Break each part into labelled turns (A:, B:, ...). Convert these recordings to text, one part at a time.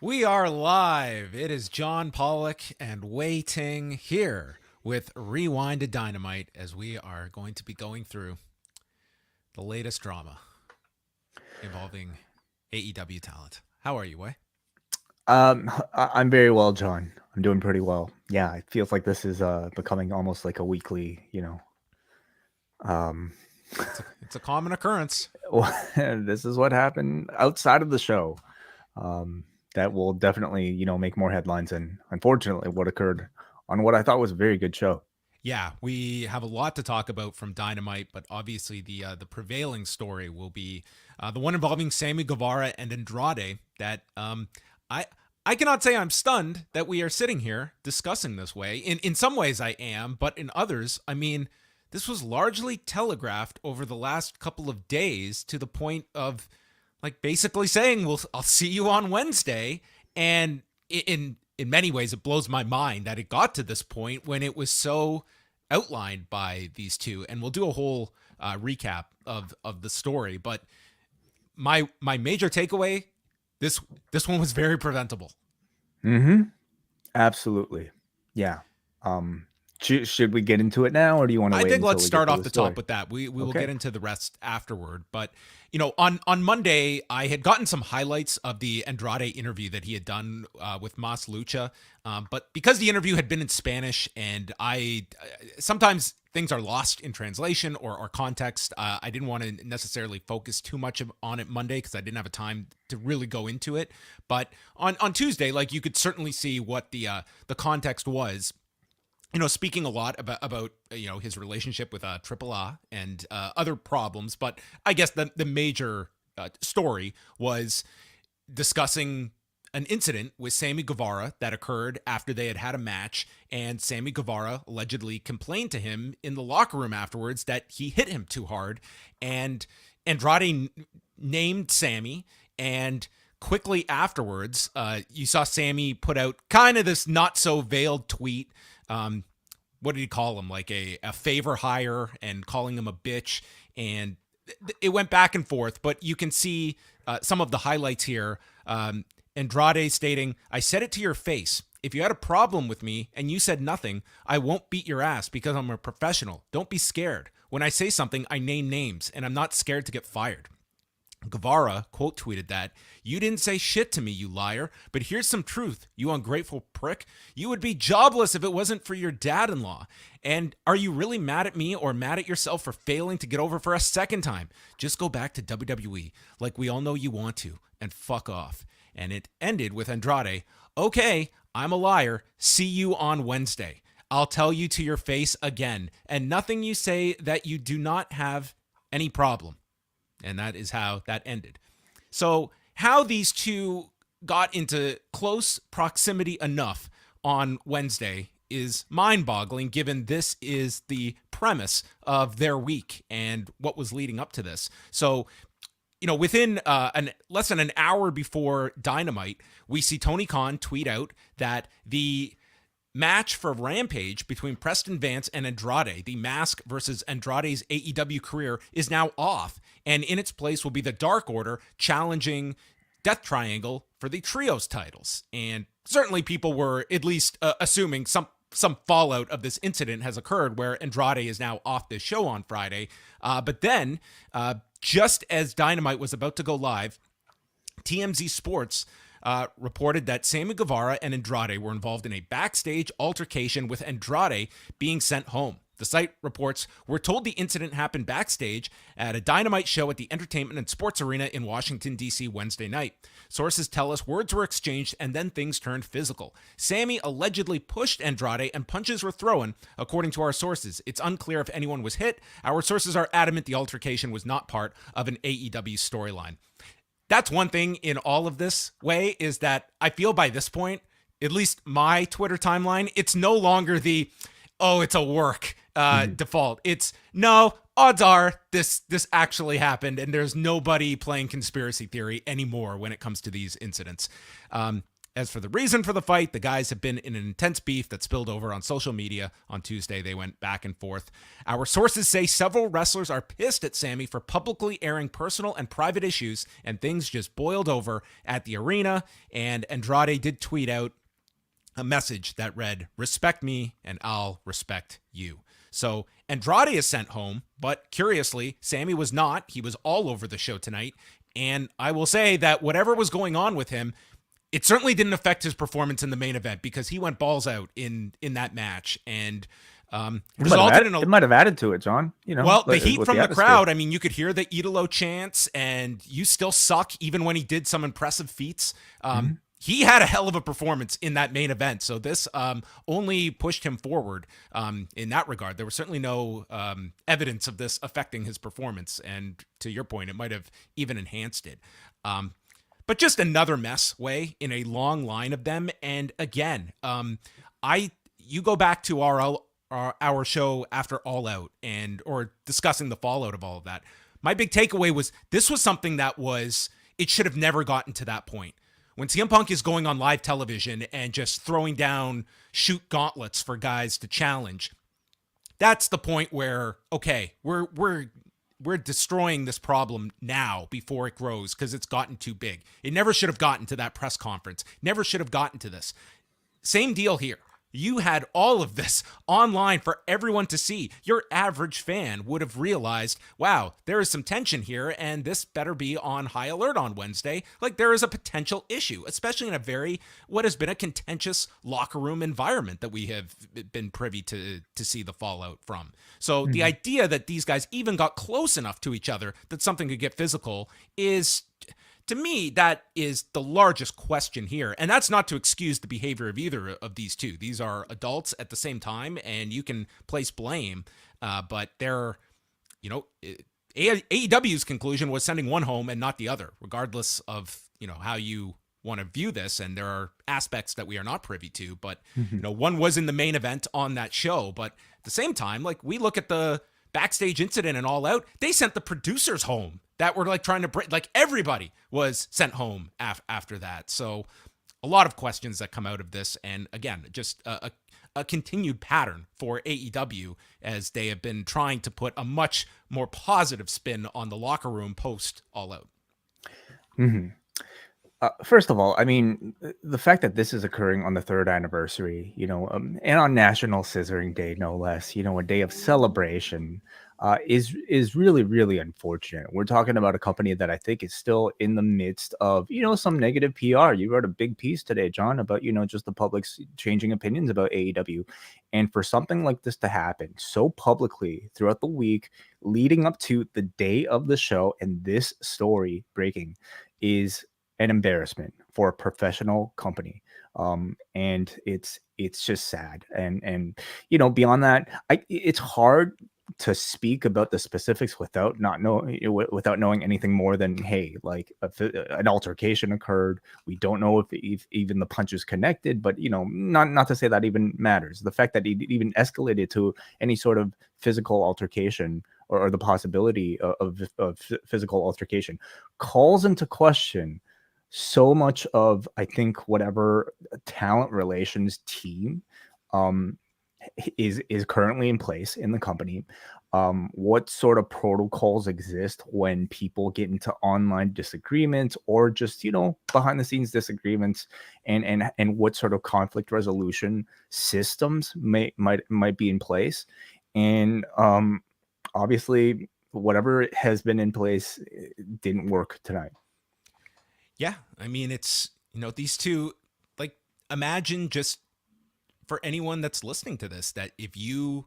A: We are live. It is John Pollock and Wai Ting here with Rewind-A-Dynamite as we are going to be going through the latest drama involving AEW talent. How are you, Wai?
B: I'm very well, John. I'm doing pretty well. Yeah, it feels like this is becoming almost like a weekly, um,
A: It's a common occurrence.
B: this is what happened outside of the show. That will definitely, make more headlines and unfortunately what occurred on what I thought was a very good show.
A: Yeah, we have a lot to talk about from Dynamite, but obviously the prevailing story will be the one involving Sammy Guevara and Andrade. That I I cannot say I'm stunned that we are sitting here discussing this way. In some ways I am, but in others, I mean, this was largely telegraphed over the last couple of days to the point of like basically saying, "Well, I'll see you on Wednesday," and in many ways, it blows my mind that it got to this point when it was so outlined by these two. And we'll do a whole recap of the story. But my major takeaway, this one was very preventable.
B: Mm-hmm. Absolutely. Yeah. Should we get into it now, or do you want to
A: I
B: wait
A: think
B: until
A: let's
B: we get
A: start
B: to
A: off
B: the
A: the
B: story?
A: top with that. We will
B: Okay.
A: get into the rest afterward. But on Monday, I had gotten some highlights of the Andrade interview that he had done with Mas Lucha. But because the interview had been in Spanish, and I sometimes things are lost in translation or context, I didn't want to necessarily focus too much on it Monday because I didn't have a time to really go into it. But on Tuesday, like you could certainly see what the context was. Speaking a lot about his relationship with Triple A and other problems, but I guess the major story was discussing an incident with Sammy Guevara that occurred after they had had a match, and Sammy Guevara allegedly complained to him in the locker room afterwards that he hit him too hard, and Andrade named Sammy, and quickly afterwards, you saw Sammy put out kind of this not so veiled tweet. What did he call him? Like a favor hire, and calling him a bitch. And it went back and forth, but you can see some of the highlights here. Andrade stating, "I said it to your face. If you had a problem with me and you said nothing, I won't beat your ass because I'm a professional. Don't be scared. When I say something, I name names, and I'm not scared to get fired." Guevara quote tweeted that, "You didn't say shit to me, you liar, but here's some truth, you ungrateful prick. You would be jobless if it wasn't for your dad-in-law. And are you really mad at me or mad at yourself for failing to get over for a second time? Just go back to WWE like we all know you want to and fuck off." And it ended with Andrade, "Okay, I'm a liar. See you on Wednesday. I'll tell you to your face again, and nothing you say that you do not have any problem." And that is how that ended. So, how these two got into close proximity enough on Wednesday is mind-boggling, given this is the premise of their week and what was leading up to this. So, within less than an hour before Dynamite, we see Tony Khan tweet out that the match for Rampage between Preston Vance and Andrade, the Mask versus Andrade's AEW career, is now off. And in its place will be the Dark Order challenging Death Triangle for the Trios titles. And certainly people were at least assuming some fallout of this incident has occurred where Andrade is now off this show on Friday. But then, just as Dynamite was about to go live, TMZ Sports reported that Sammy Guevara and Andrade were involved in a backstage altercation with Andrade being sent home. The site reports, "We're told the incident happened backstage at a Dynamite show at the Entertainment and Sports Arena in Washington, D.C. Wednesday night. Sources tell us words were exchanged and then things turned physical. Sammy allegedly pushed Andrade and punches were thrown, according to our sources. It's unclear if anyone was hit. Our sources are adamant the altercation was not part of an AEW storyline." That's one thing in all of this way, is that I feel by this point, at least my Twitter timeline, it's no longer the, "Oh, it's a work," default. It's, no, odds are this actually happened, and there's nobody playing conspiracy theory anymore when it comes to these incidents. As for the reason for the fight, the guys have been in an intense beef that spilled over on social media. On Tuesday, they went back and forth. Our sources say several wrestlers are pissed at Sammy for publicly airing personal and private issues, and things just boiled over at the arena. And Andrade did tweet out a message that read, "Respect me and I'll respect you." So Andrade is sent home, but curiously, Sammy was not. He was all over the show tonight. And I will say that whatever was going on with him, it certainly didn't affect his performance in the main event, because he went balls out in that match, and resulted in
B: it might have added to it, John. You know,
A: well, the heat from the
B: atmosphere.
A: crowd. I mean, you could hear the Idolo chants, and "you still suck," even when he did some impressive feats. He had a hell of a performance in that main event, so this only pushed him forward in that regard. There was certainly no evidence of this affecting his performance, and to your point, it might have even enhanced it. But just another mess way in a long line of them. And again, you go back to our show after All Out or discussing the fallout of all of that. My big takeaway was this was something that it should have never gotten to that point. When CM Punk is going on live television and just throwing down shoot gauntlets for guys to challenge, that's the point where, okay, we're destroying this problem now before it grows, because it's gotten too big. It never should have gotten to that press conference. Never should have gotten to this. Same deal here. You had all of this online for everyone to see. Your average fan would have realized, wow, there is some tension here, and this better be on high alert on Wednesday. Like, there is a potential issue, especially in what has been a contentious locker room environment that we have been privy to see the fallout from. So the idea that these guys even got close enough to each other that something could get physical is, to me, that is the largest question here. And that's not to excuse the behavior of either of these two. These are adults at the same time, and you can place blame. But they're, AEW's conclusion was sending one home and not the other, regardless of, how you want to view this. And there are aspects that we are not privy to. But, one was in the main event on that show. But at the same time, like, we look at the backstage incident and All Out, they sent the producers home that were trying to break, everybody was sent home after that. So a lot of questions that come out of this. And again, just a continued pattern for AEW, as they have been trying to put a much more positive spin on the locker room post All Out.
B: First of all, I mean, the fact that this is occurring on the 3rd anniversary, and on National Scissoring Day, no less, a day of celebration, is really, really unfortunate. We're talking about a company that I think is still in the midst of, some negative PR. You wrote a big piece today, John, about, just the public's changing opinions about AEW. And for something like this to happen so publicly throughout the week, leading up to the day of the show, and this story breaking, is an embarrassment for a professional company. And it's just sad. And beyond that, it's hard to speak about the specifics without knowing anything more than, hey, an altercation occurred. We don't know if even the punches connected, but not to say that even matters. The fact that it even escalated to any sort of physical altercation, or the possibility of physical altercation, calls into question so much of, I think, whatever talent relations team is currently in place in the company. What sort of protocols exist when people get into online disagreements, or just behind the scenes disagreements, and what sort of conflict resolution systems might be in place. And obviously, whatever has been in place didn't work tonight.
A: Yeah, I mean, it's, these two, imagine, just for anyone that's listening to this, that if you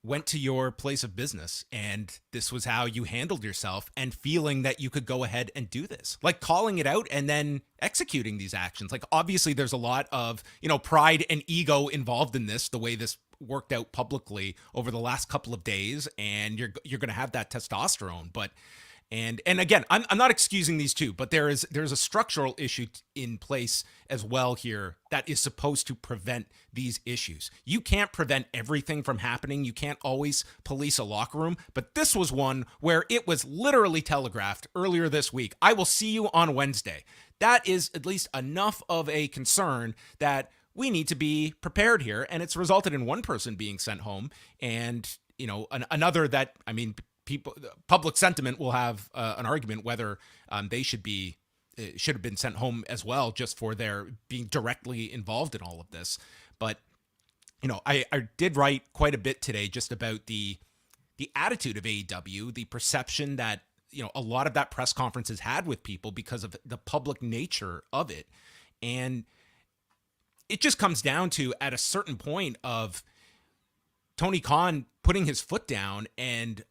A: went to your place of business and this was how you handled yourself, and feeling that you could go ahead and do this, calling it out and then executing these actions. Obviously there's a lot of, pride and ego involved in this, the way this worked out publicly over the last couple of days, and you're going to have that testosterone. But And again, I'm not excusing these two, but there's a structural issue in place as well here that is supposed to prevent these issues. You can't prevent everything from happening. You can't always police a locker room, but this was one where it was literally telegraphed earlier this week. I will see you on Wednesday. That is at least enough of a concern that we need to be prepared here, and it's resulted in one person being sent home, and another that, I mean, public sentiment will have an argument whether they should have been sent home as well, just for their being directly involved in all of this. But I did write quite a bit today just about the attitude of AEW, the perception that a lot of that press conference has had with people because of the public nature of it. And it just comes down to, at a certain point, of Tony Khan putting his foot down, and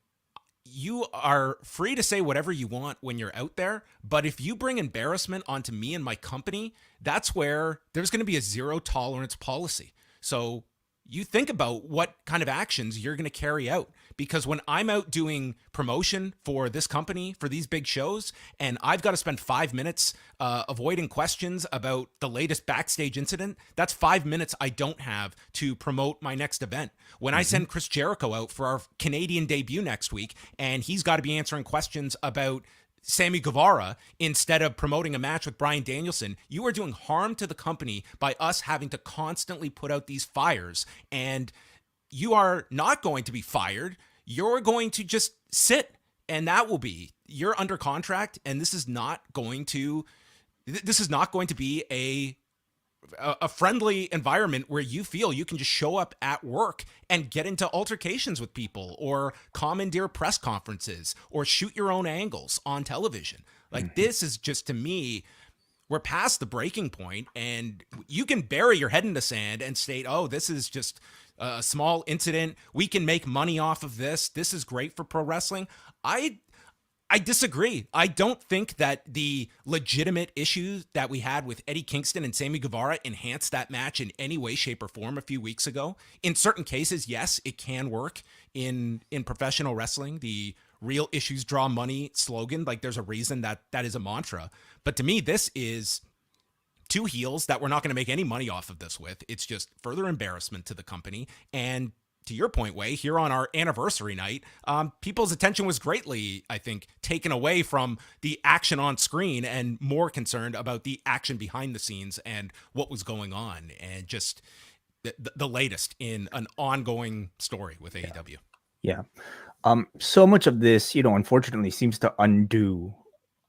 A: you are free to say whatever you want when you're out there, but if you bring embarrassment onto me and my company, that's where there's going to be a zero tolerance policy. So you think about what kind of actions you're going to carry out, because when I'm out doing promotion for this company, for these big shows, and I've got to spend 5 minutes avoiding questions about the latest backstage incident, that's 5 minutes I don't have to promote my next event. When I send Chris Jericho out for our Canadian debut next week, and he's got to be answering questions about Sammy Guevara instead of promoting a match with Bryan Danielson, you are doing harm to the company by us having to constantly put out these fires. And you are not going to be fired. You're going to just sit, and that will be, you're under contract, and this is not going to be a friendly environment where you feel you can just show up at work and get into altercations with people, or commandeer press conferences, or shoot your own angles on television. Like, this is just, to me, we're past the breaking point, and you can bury your head in the sand and state, oh, this is just a small incident. We can make money off of this. This is great for pro wrestling. I disagree. I don't think that the legitimate issues that we had with Eddie Kingston and Sammy Guevara enhanced that match in any way, shape, or form a few weeks ago. In certain cases, yes, it can work in professional wrestling. The real issues draw money slogan, like, there's a reason that is a mantra. But to me, this is two heels that we're not going to make any money off of this with. It's just further embarrassment to the company. And to your point, Wai, here on our anniversary night, people's attention was greatly, I think, taken away from the action on screen and more concerned about the action behind the scenes and what was going on, and just the latest in an ongoing story with AEW.
B: Yeah. So much of this, unfortunately seems to undo,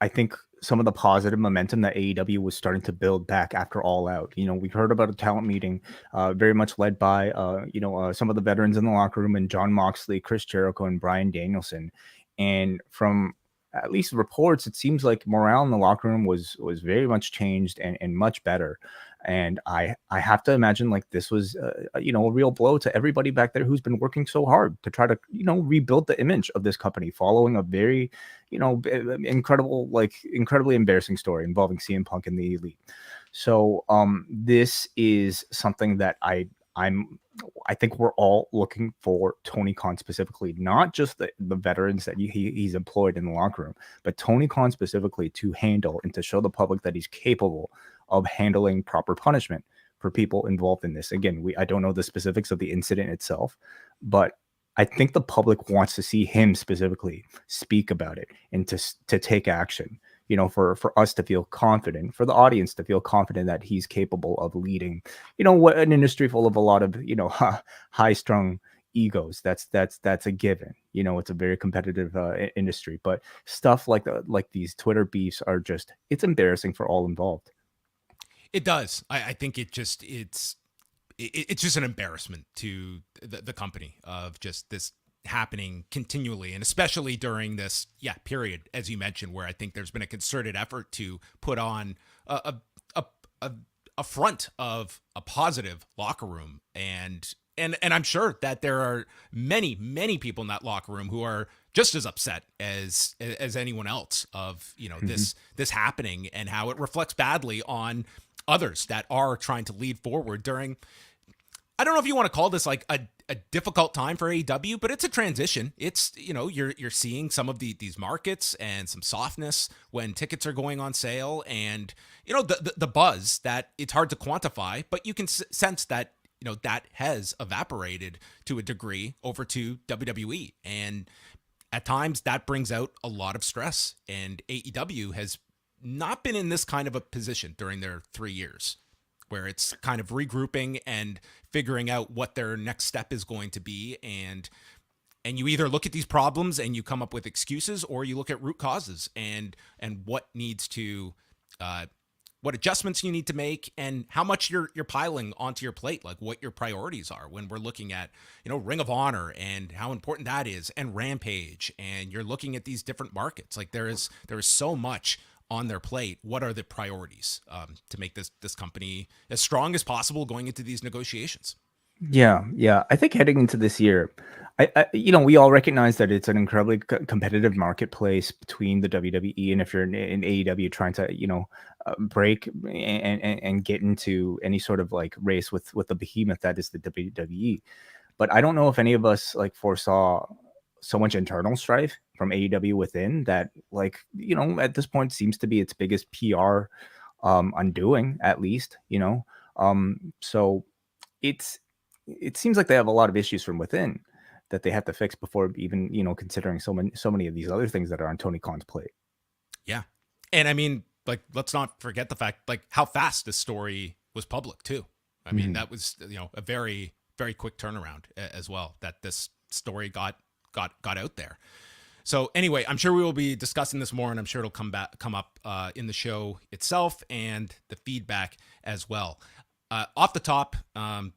B: I think, some of the positive momentum that AEW was starting to build back after All Out. We've heard about a talent meeting, very much led by, some of the veterans in the locker room, and Jon Moxley, Chris Jericho, and Bryan Danielson. And from at least reports, it seems like morale in the locker room was very much changed and much better. And I have to imagine, like, this was a real blow to everybody back there who's been working so hard to try to rebuild the image of this company following a very incredibly embarrassing story involving CM Punk and the Elite. So this is something that I think we're all looking for Tony Khan specifically, not just the veterans that he's employed in the locker room, but Tony Khan specifically, to handle and to show the public that he's capable of handling proper punishment for people involved in this. Again, I don't know the specifics of the incident itself, but I think the public wants to see him specifically speak about it and to take action. For us to feel confident, for the audience to feel confident that he's capable of leading, what an industry full of a lot of, high-strung egos. That's a given. It's a very competitive industry, but stuff like these Twitter beefs are just, it's embarrassing for all involved.
A: It does. I think it's just an embarrassment to the company of just this happening continually, and especially during this period, as you mentioned, where I think there's been a concerted effort to put on a front of a positive locker room, and I'm sure that there are many people in that locker room who are just as upset as anyone else of this happening, and how it reflects badly on others that are trying to lead forward during I don't know if you want to call this like a difficult time for AEW, but it's a transition. It's, you're seeing some of these markets and some softness when tickets are going on sale, and the buzz that it's hard to quantify, but you can sense that that has evaporated to a degree over to WWE, and at times that brings out a lot of stress, and AEW has not been in this kind of a position during their 3 years, where it's kind of regrouping and figuring out what their next step is going to be. And you either look at these problems and you come up with excuses, or you look at root causes and what needs to, what adjustments you need to make, and how much you're piling onto your plate, like what your priorities are when we're looking at, Ring of Honor and how important that is, and Rampage, and you're looking at these different markets. Like there is so much on their plate. What are the priorities to make this company as strong as possible going into these negotiations?
B: Yeah. I think heading into this year, we all recognize that it's an incredibly competitive marketplace between the WWE, and if you're in AEW trying to, break and get into any sort of like race with the behemoth that is the WWE. But I don't know if any of us like foresaw so much internal strife from AEW within that, like, at this point seems to be its biggest PR undoing, at least, so it seems like they have a lot of issues from within that they have to fix before even, considering so many of these other things that are on Tony Khan's plate.
A: Yeah. And I mean, like, let's not forget the fact, like, how fast this story was public too. I mean, that was, a very, very quick turnaround as well, that this story got out there. So anyway, I'm sure we will be discussing this more, and I'm sure it'll come up in the show itself and the feedback as well. Off the top,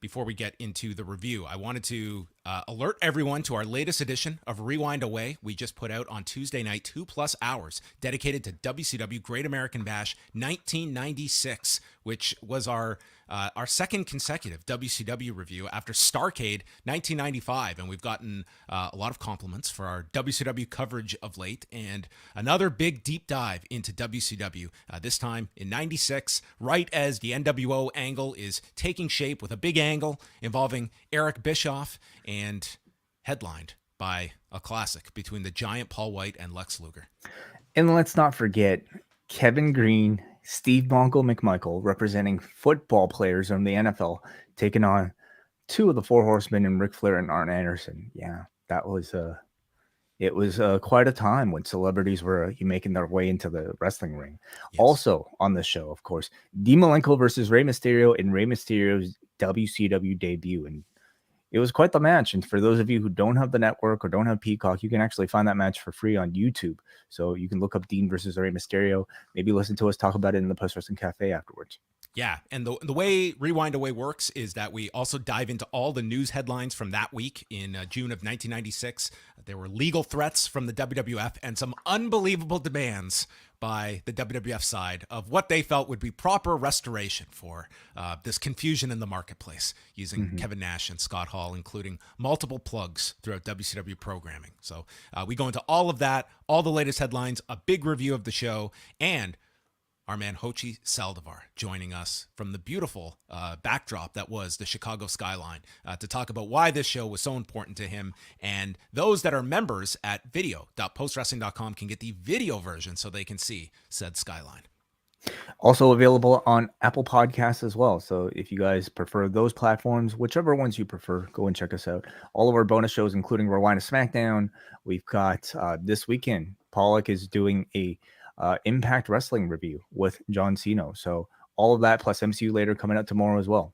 A: before we get into the review, I wanted to alert everyone to our latest edition of Rewind-A-Wai. We just put out on Tuesday night 2+ hours dedicated to WCW Great American Bash 1996, which was our second consecutive WCW review after Starrcade 1995. And we've gotten a lot of compliments for our WCW coverage of late, and another big deep dive into WCW, this time in 96, right as the NWO angle is taking shape with a big angle involving Eric Bischoff and headlined by a classic between the giant Paul White and Lex Luger.
B: And let's not forget Kevin Green, Steve Bongo McMichael, representing football players from the NFL, taking on two of the Four Horsemen and Ric Flair and Arn Anderson. Yeah, that was it was quite a time when celebrities were making their way into the wrestling ring. Yes. Also on the show, of course, Dean Malenko versus Rey Mysterio in Rey Mysterio's WCW debut, and it was quite the match. And for those of you who don't have the network or don't have Peacock, you can actually find that match for free on YouTube. So you can look up Dean versus Rey Mysterio, maybe listen to us talk about it in the Post Wrestling Cafe afterwards.
A: Yeah, and the way Rewind-A-Wai works is that we also dive into all the news headlines from that week in June of 1996. There were legal threats from the WWF and some unbelievable demands by the WWF side of what they felt would be proper restoration for this confusion in the marketplace, using Kevin Nash and Scott Hall, including multiple plugs throughout WCW programming. So we go into all of that, all the latest headlines, a big review of the show, and our man Hochi Saldivar joining us from the beautiful backdrop that was the Chicago skyline to talk about why this show was so important to him. And those that are members at video.postwrestling.com can get the video version so they can see said skyline.
B: Also available on Apple Podcasts as well. So if you guys prefer those platforms, whichever ones you prefer, go and check us out. All of our bonus shows, including Rewind-A-SmackDown. We've got this weekend, Pollock is doing a Impact Wrestling review with John Cena. So all of that plus MCU later coming out tomorrow as well.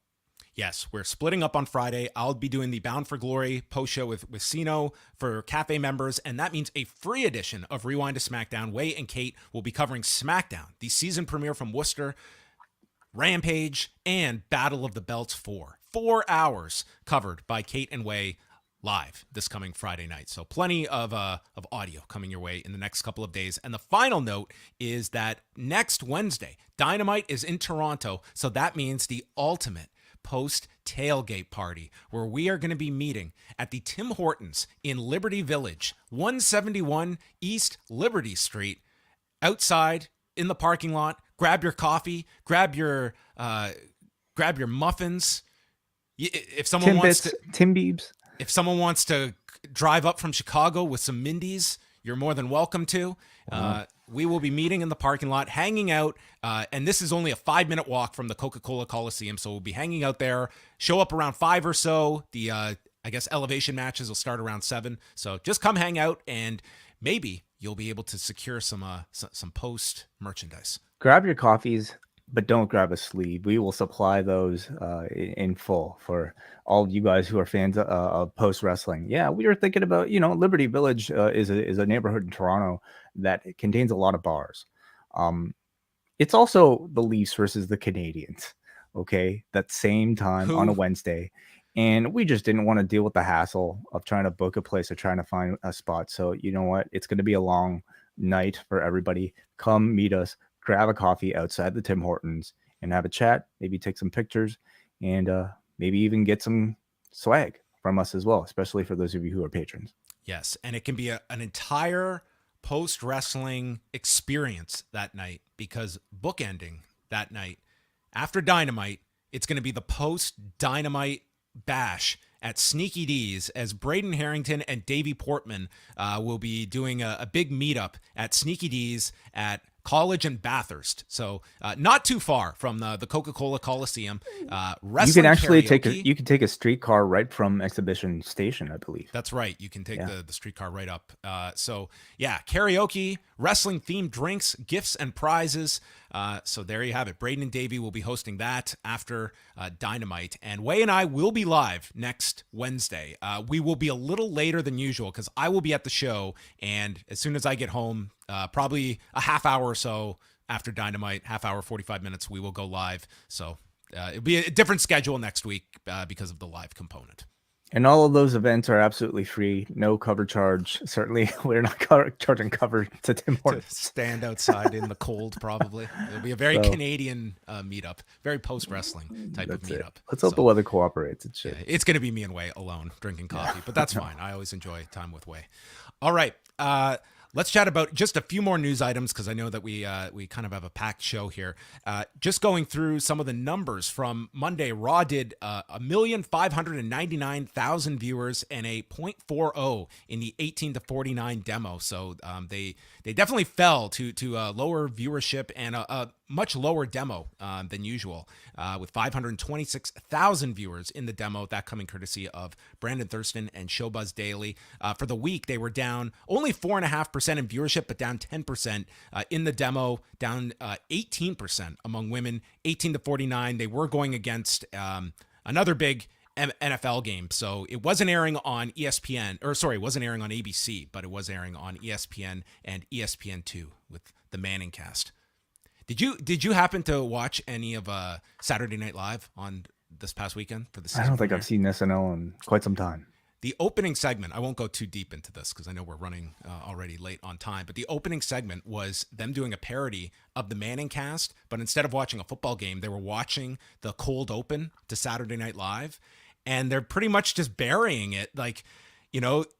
A: Yes, we're splitting up on Friday. I'll be doing the Bound for Glory post show with Cino for Cafe members, and that means a free edition of Rewind-A-SmackDown. Wai and Kate will be covering SmackDown, the season premiere from Worcester, Rampage, and Battle of the Belts 4. 4 hours covered by Kate and Wai live this coming Friday night. So plenty of audio coming your way in the next couple of days. And the final note is that next Wednesday, Dynamite is in Toronto. So that means the ultimate post tailgate party, where we are going to be meeting at the Tim Hortons in Liberty Village, 171 East Liberty Street, outside in the parking lot. Grab your coffee, grab your muffins, If someone wants to,
B: Tim Biebs.
A: if someone wants to drive up from Chicago with some Mindies, you're more than welcome to. We will be meeting in the parking lot, hanging out, and this is only a 5-minute walk from the Coca-Cola Coliseum, so we'll be hanging out there. Show up around 5 or so. The I guess elevation matches will start around 7, so just come hang out, and maybe you'll be able to secure some post merchandise.
B: Grab your coffees, but don't grab a sleeve. We will supply those in full for all of you guys who are fans of post wrestling. Yeah, we were thinking about, Liberty Village is a neighborhood in Toronto that contains a lot of bars. It's also the Leafs versus the Canadians. Okay, that same time on a Wednesday, and we just didn't want to deal with the hassle of trying to book a place or trying to find a spot. So you know what? It's going to be a long night for everybody. Come meet us. Grab a coffee outside the Tim Hortons and have a chat, maybe take some pictures, and maybe even get some swag from us as well, especially for those of you who are patrons.
A: Yes, and it can be an entire post-wrestling experience that night, because bookending that night, after Dynamite, it's going to be the post-Dynamite bash at Sneaky D's, as Braden Harrington and Davey Portman will be doing a big meetup at Sneaky D's at College and Bathurst, so not too far from the Coca-Cola Coliseum.
B: You can actually take a streetcar right from Exhibition Station, I believe.
A: That's right. You can take the streetcar right up. So yeah, karaoke, wrestling themed drinks, gifts, and prizes. So there you have it. Braden and Davey will be hosting that after Dynamite, and Wai and I will be live next Wednesday. We will be a little later than usual because I will be at the show, and as soon as I get home, probably a half hour or so after Dynamite, half hour, 45 minutes, we will go live. So it'll be a different schedule next week because of the live component.
B: And all of those events are absolutely free, no cover charge. Certainly, we're not charging cover to Tim Hortons.
A: To stand outside in the cold, probably. It'll be a very Canadian meetup, very post-wrestling type of meetup.
B: Let's hope the weather cooperates. It should.
A: Yeah, it's going to be me and Wai alone drinking coffee, but that's fine. I always enjoy time with Wai. All right. Let's chat about just a few more news items, because I know that we kind of have a packed show here. Just going through some of the numbers from Monday, Raw did 1,599,000 viewers and a 0.40 in the 18 to 49 demo. So they definitely fell to lower viewership and a much lower demo than usual, with 526,000 viewers in the demo, that coming courtesy of Brandon Thurston and Showbuzz Daily. For the week, they were down only 4.5% in viewership, but down 10% in the demo, down 18% among women, 18 to 49. They were going against another big NFL game. So it wasn't airing on ESPN, or sorry, it wasn't airing on ABC, but it was airing on ESPN and ESPN2 with the Manning cast. Did you happen to watch any of Saturday Night Live on this past weekend for the season?
B: I don't think I've seen SNL in quite some time.
A: The opening segment, I won't go too deep into this because I know we're running already late on time, but the opening segment was them doing a parody of the Manning cast, but instead of watching a football game, they were watching the cold open to Saturday Night Live, and they're pretty much just burying it, like,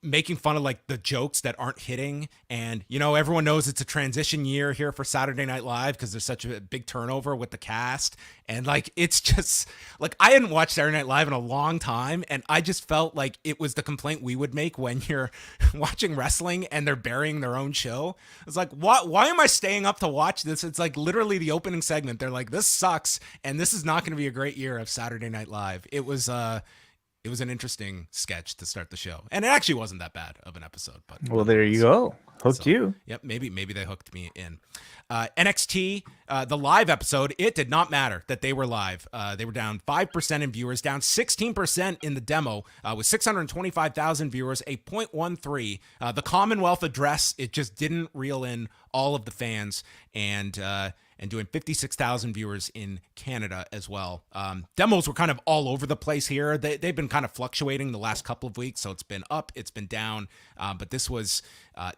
A: making fun of like the jokes that aren't hitting. And, everyone knows it's a transition year here for Saturday Night Live because there's such a big turnover with the cast. And like, it's just like, I hadn't watched Saturday Night Live in a long time. And I just felt like it was the complaint we would make when you're watching wrestling and they're burying their own show. It's like, why am I staying up to watch this? It's like literally the opening segment. They're like, this sucks. And this is not going to be a great year of Saturday Night Live. It was an interesting sketch to start the show, and it actually wasn't that bad of an episode. But
B: well, there you go, hooked you.
A: Yep, maybe they hooked me in. NXT, the live episode, it did not matter that they were live. They were down 5% in viewers, down 16% in the demo, with 625,000 viewers, a 0.13. The Commonwealth Address, it just didn't reel in all of the fans, and doing 56,000 viewers in Canada as well. Demos were kind of all over the place here. They've been kind of fluctuating the last couple of weeks, so it's been up, it's been down, but this was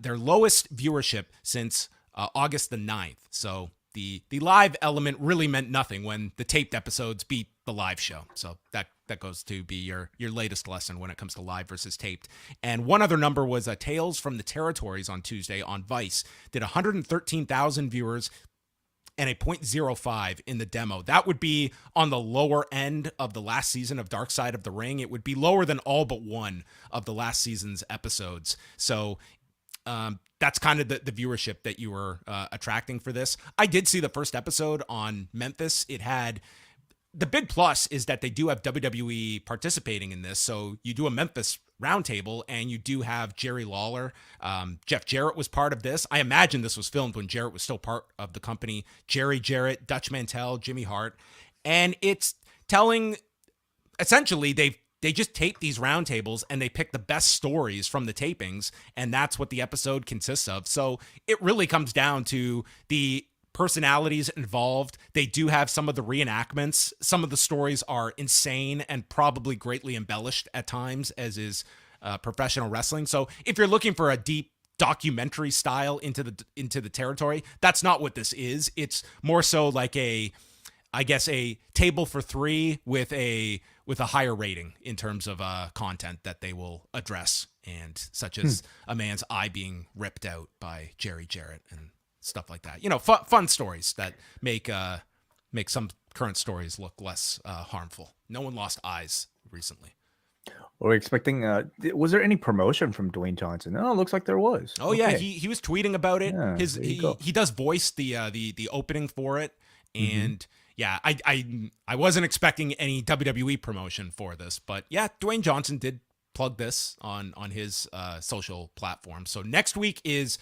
A: their lowest viewership since August the 9th. So the live element really meant nothing when the taped episodes beat the live show. So that goes to be your latest lesson when it comes to live versus taped. And one other number was Tales from the Territories on Tuesday on Vice. Did 113,000 viewers and a .05 in the demo. That would be on the lower end of the last season of Dark Side of the Ring. It would be lower than all but one of the last season's episodes. So that's kind of the viewership that you were attracting for this. I did see the first episode on Memphis. It had... The big plus is that they do have WWE participating in this. So you do a Memphis roundtable and you do have Jerry Lawler. Jeff Jarrett was part of this. I imagine this was filmed when Jarrett was still part of the company. Jerry Jarrett, Dutch Mantell, Jimmy Hart. And it's telling, essentially, they just tape these roundtables and they pick the best stories from the tapings. And that's what the episode consists of. So it really comes down to the personalities involved. They do have some of the reenactments. Some of the stories are insane and probably greatly embellished at times, as is professional wrestling. So if you're looking for a deep documentary style into the territory, that's not what this is. It's more so like a table for three with a higher rating in terms of content that they will address, and such as a man's eye being ripped out by Jerry Jarrett and stuff like that. Fun stories that make some current stories look less harmful. No one lost eyes recently.
B: We're expecting. Was there any promotion from Dwayne Johnson? Oh, it looks like there was.
A: Oh, okay. Yeah, he was tweeting about it.
B: Yeah,
A: he does voice the opening for it, and yeah, I wasn't expecting any WWE promotion for this, but yeah, Dwayne Johnson did plug this on his social platform. So next week is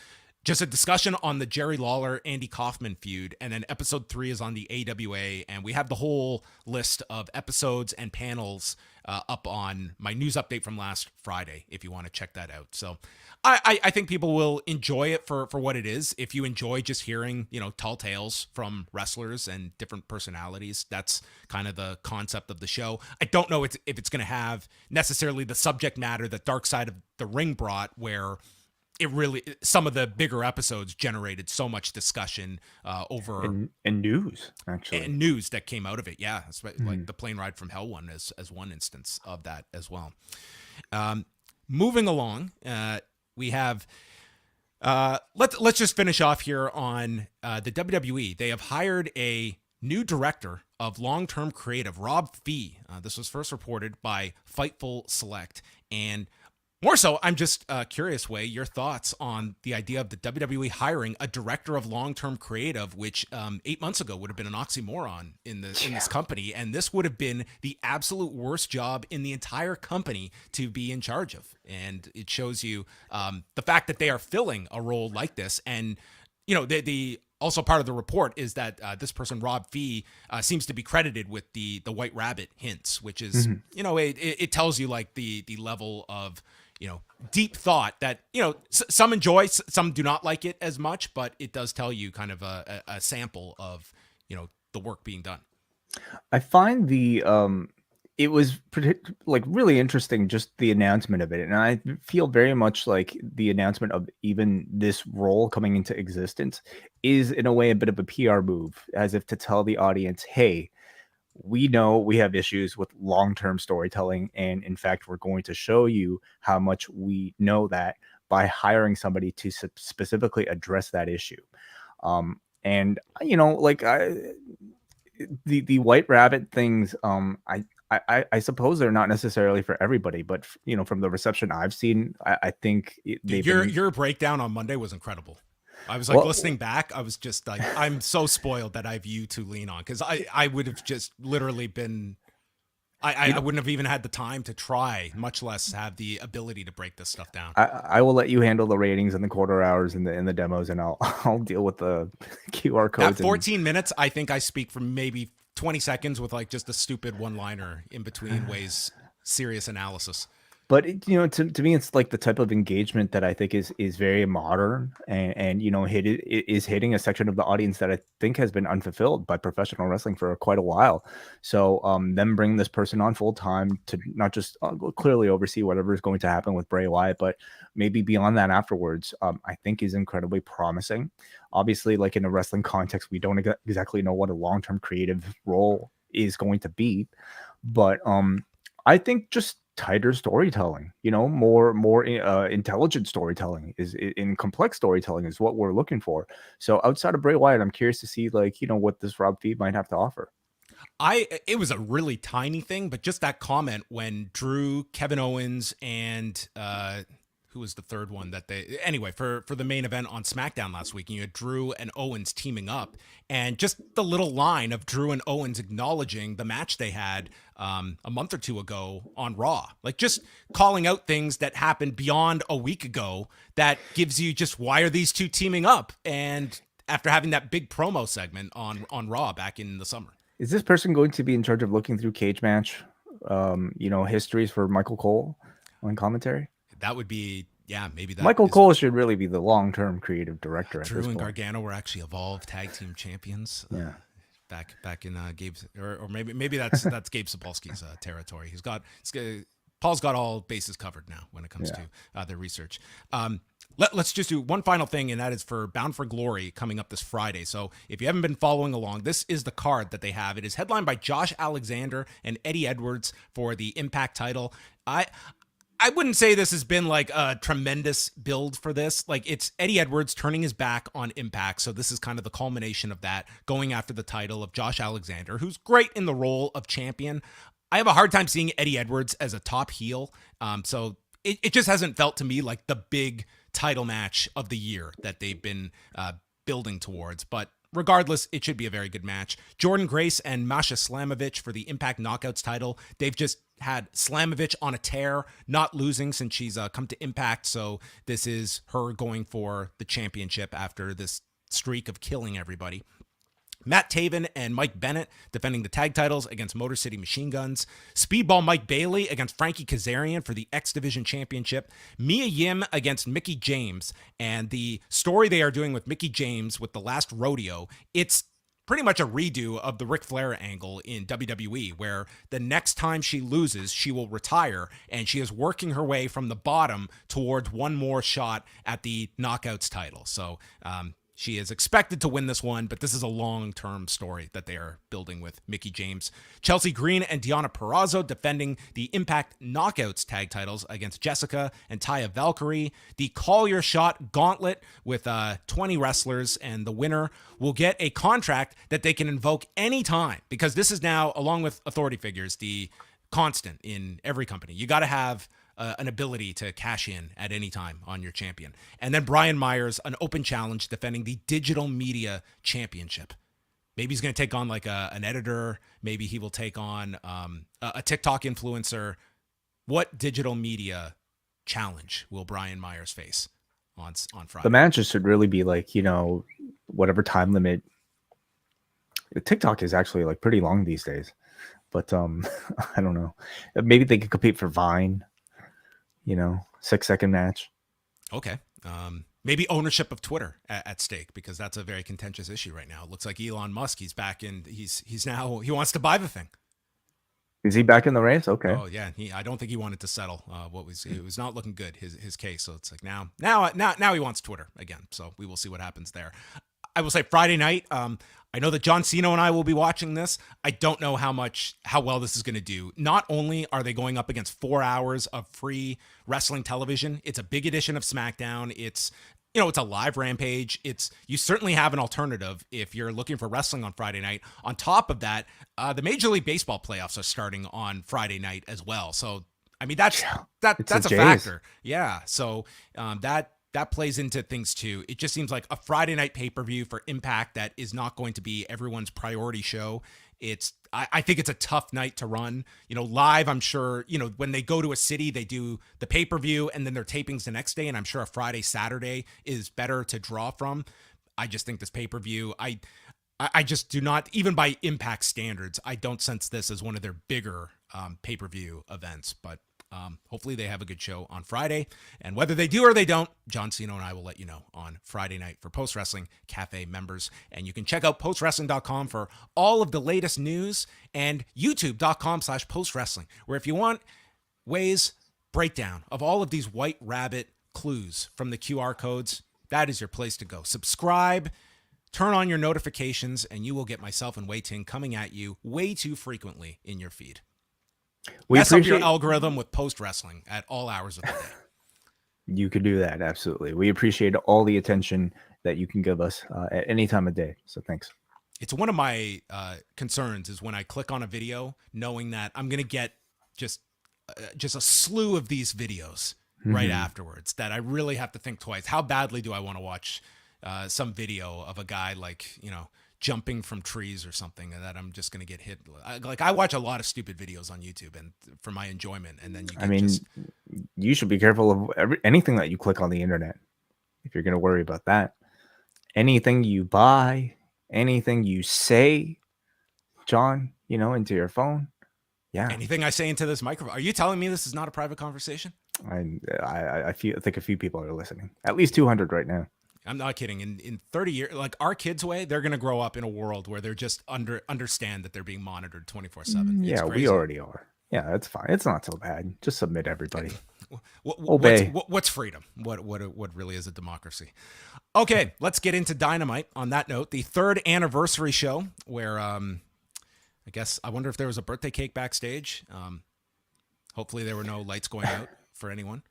A: just a discussion on the Jerry Lawler, Andy Kaufman feud. And then episode 3 is on the AWA. And we have the whole list of episodes and panels up on my news update from last Friday, if you want to check that out. So I think people will enjoy it for what it is. If you enjoy just hearing, tall tales from wrestlers and different personalities, that's kind of the concept of the show. I don't know if it's going to have necessarily the subject matter that Dark Side of the Ring brought, where it really, some of the bigger episodes generated so much discussion over
B: and news, actually,
A: and news that came out of it. Yeah, like the plane ride from hell one as one instance of that as well. Moving along, we have let's just finish off here on the WWE. They have hired a new director of long-term creative, Rob Fee. This was first reported by Fightful Select, and more so, I'm just curious, Wai, your thoughts on the idea of the WWE hiring a director of long-term creative, which 8 months ago would have been an oxymoron in this company, and this would have been the absolute worst job in the entire company to be in charge of. And it shows you the fact that they are filling a role like this, and the also part of the report is that this person, Rob Fee, seems to be credited with the White Rabbit hints, which is it tells you like the level of deep thought that, some enjoy, some do not like it as much, but it does tell you kind of a sample of, the work being done.
B: I find it was really interesting, just the announcement of it. And I feel very much like the announcement of even this role coming into existence is in a way a bit of a PR move, as if to tell the audience, hey, we know we have issues with long-term storytelling, and in fact, we're going to show you how much we know that by hiring somebody to specifically address that issue. And the White Rabbit things, I suppose they're not necessarily for everybody, but from the reception I've seen, I think
A: your breakdown on Monday was incredible. I was listening back. I was just like, I'm so spoiled that I have you to lean on, because I would have just literally been, I wouldn't have even had the time to try, much less have the ability to break this stuff down.
B: I will let you handle the ratings and the quarter hours and the demos, and I'll deal with the QR codes.
A: That 14 minutes, I think I speak for maybe 20 seconds with like just a stupid one-liner in between Wai's serious analysis.
B: But to me, it's like the type of engagement that I think is very modern, and is hitting a section of the audience that I think has been unfulfilled by professional wrestling for quite a while. So them bringing this person on full time to not just clearly oversee whatever is going to happen with Bray Wyatt, but maybe beyond that afterwards, I think is incredibly promising. Obviously, like in a wrestling context, we don't exactly know what a long-term creative role is going to be, but I think just tighter storytelling, more intelligent storytelling is in complex storytelling is what we're looking for. So outside of Bray Wyatt, I'm curious to see what this Rob feed might have to offer.
A: It was a really tiny thing, but just that comment when Drew, Kevin Owens, and who was the third one that anyway, for the main event on SmackDown last week, and you had Drew and Owens teaming up, and just the little line of Drew and Owens acknowledging the match they had a month or two ago on Raw, like just calling out things that happened beyond a week ago, that gives you just, why are these two teaming up? And after having that big promo segment on Raw back in the summer.
B: Is this person going to be in charge of looking through cage match, histories for Michael Cole on commentary?
A: That would be, maybe that.
B: Michael Cole should really be the long-term creative director.
A: Drew and Gargano were actually Evolved Tag Team Champions.
B: Yeah,
A: back in Gabe's, or maybe that's Gabe Sapolsky's territory. Paul's got all bases covered now when it comes to their research. Let's just do one final thing, and that is for Bound for Glory coming up this Friday. So if you haven't been following along, this is the card that they have. It is headlined by Josh Alexander and Eddie Edwards for the Impact title. I wouldn't say this has been like a tremendous build for this. Like, it's Eddie Edwards turning his back on Impact. So this is kind of the culmination of that, going after the title of Josh Alexander, who's great in the role of champion. I have a hard time seeing Eddie Edwards as a top heel. So it just hasn't felt to me like the big title match of the year that they've been building towards. But regardless, it should be a very good match. Jordan Grace and Masha Slamovich for the Impact Knockouts title. They've just had Slamovich on a tear, not losing since she's come to Impact. So this is her going for the championship after this streak of killing everybody. Matt Taven and Mike Bennett defending the tag titles against Motor City Machine Guns. Speedball Mike Bailey against Frankie Kazarian for the X Division Championship. Mia Yim against Mickie James. And the story they are doing with Mickie James with the last rodeo, it's pretty much a redo of the Ric Flair angle in WWE, where the next time she loses, she will retire, and she is working her way from the bottom towards one more shot at the Knockouts title. So, she is expected to win this one, but this is a long-term story that they are building with Mickie James. Chelsea Green and Deonna Purrazzo defending the Impact Knockouts tag titles against Jessica and Taya Valkyrie. The Call Your Shot Gauntlet with 20 wrestlers, and the winner will get a contract that they can invoke anytime, because this is now, along with authority figures, the constant in every company. You got to have an ability to cash in at any time on your champion. And then Brian Myers, an open challenge defending the Digital Media Championship. Maybe he's going to take on like an editor. Maybe he will take on a TikTok influencer. What digital media challenge will Brian Myers face on Friday?
B: The matches should really be like, whatever time limit. TikTok is actually like pretty long these days, but I don't know. Maybe they could compete for Vine. 6-second match. Okay.
A: Maybe ownership of Twitter at stake, because that's a very contentious issue right now. It looks like Elon Musk, he's back in. He's now, he wants to buy the thing.
B: Is he back in the race? Okay.
A: Oh yeah. I don't think he wanted to settle it was not looking good, his case. So it's like now he wants Twitter again. So we will see what happens there. I will say Friday night, I know that John Cena and I will be watching this. I don't know how well this is going to do. Not only are they going up against 4 hours of free wrestling television, it's a big edition of SmackDown. It's a live Rampage. You certainly have an alternative if you're looking for wrestling on Friday night. On top of that, the Major League Baseball playoffs are starting on Friday night as well. So, I mean, that's a factor. Yeah. So that plays into things too. It just seems like a Friday night pay-per-view for Impact that is not going to be everyone's priority show. I think it's a tough night to run. Live, I'm sure, when they go to a city, they do the pay-per-view and then their tapings the next day. And I'm sure a Friday, Saturday is better to draw from. I just think this pay-per-view, I just do not, even by Impact standards, I don't sense this as one of their bigger pay-per-view events, but hopefully they have a good show on Friday, and whether they do or they don't, John Cena and I will let you know on Friday night for Post Wrestling Cafe members. And you can check out postwrestling.com for all of the latest news, and youtube.com/postwrestling, where if you want Wai's breakdown of all of these White Rabbit clues from the QR codes, that is your place to go. Subscribe, turn on your notifications, and you will get myself and Wai Ting coming at you way too frequently in your feed.
B: We
A: Mess up your
B: appreciate
A: algorithm with post wrestling at all hours of the day.
B: you could do that. Absolutely. We appreciate all the attention that you can give us at any time of day. So thanks.
A: It's one of my concerns is when I click on a video, knowing that I'm going to get just a slew of these videos right afterwards, that I really have to think twice. How badly do I want to watch some video of a guy like, jumping from trees or something, and that I'm just going to get hit. I watch a lot of stupid videos on YouTube and for my enjoyment. And then
B: you should be careful of anything that you click on the internet. If you're going to worry about that, anything you buy, anything you say, John, into your phone. Yeah.
A: Anything I say into this microphone. Are you telling me this is not a private conversation?
B: I think a few people are listening. At least 200 right now.
A: I'm not kidding. In 30 years, like our kids' way, they're going to grow up in a world where they're just understand that they're being monitored 24/7.
B: Yeah, we already are. Yeah, that's fine. It's not so bad. Just submit everybody.
A: Obey. What's freedom? What really is a democracy? Okay, let's get into Dynamite. On that note, the 3rd anniversary show where I guess I wonder if there was a birthday cake backstage. Hopefully there were no lights going out for anyone.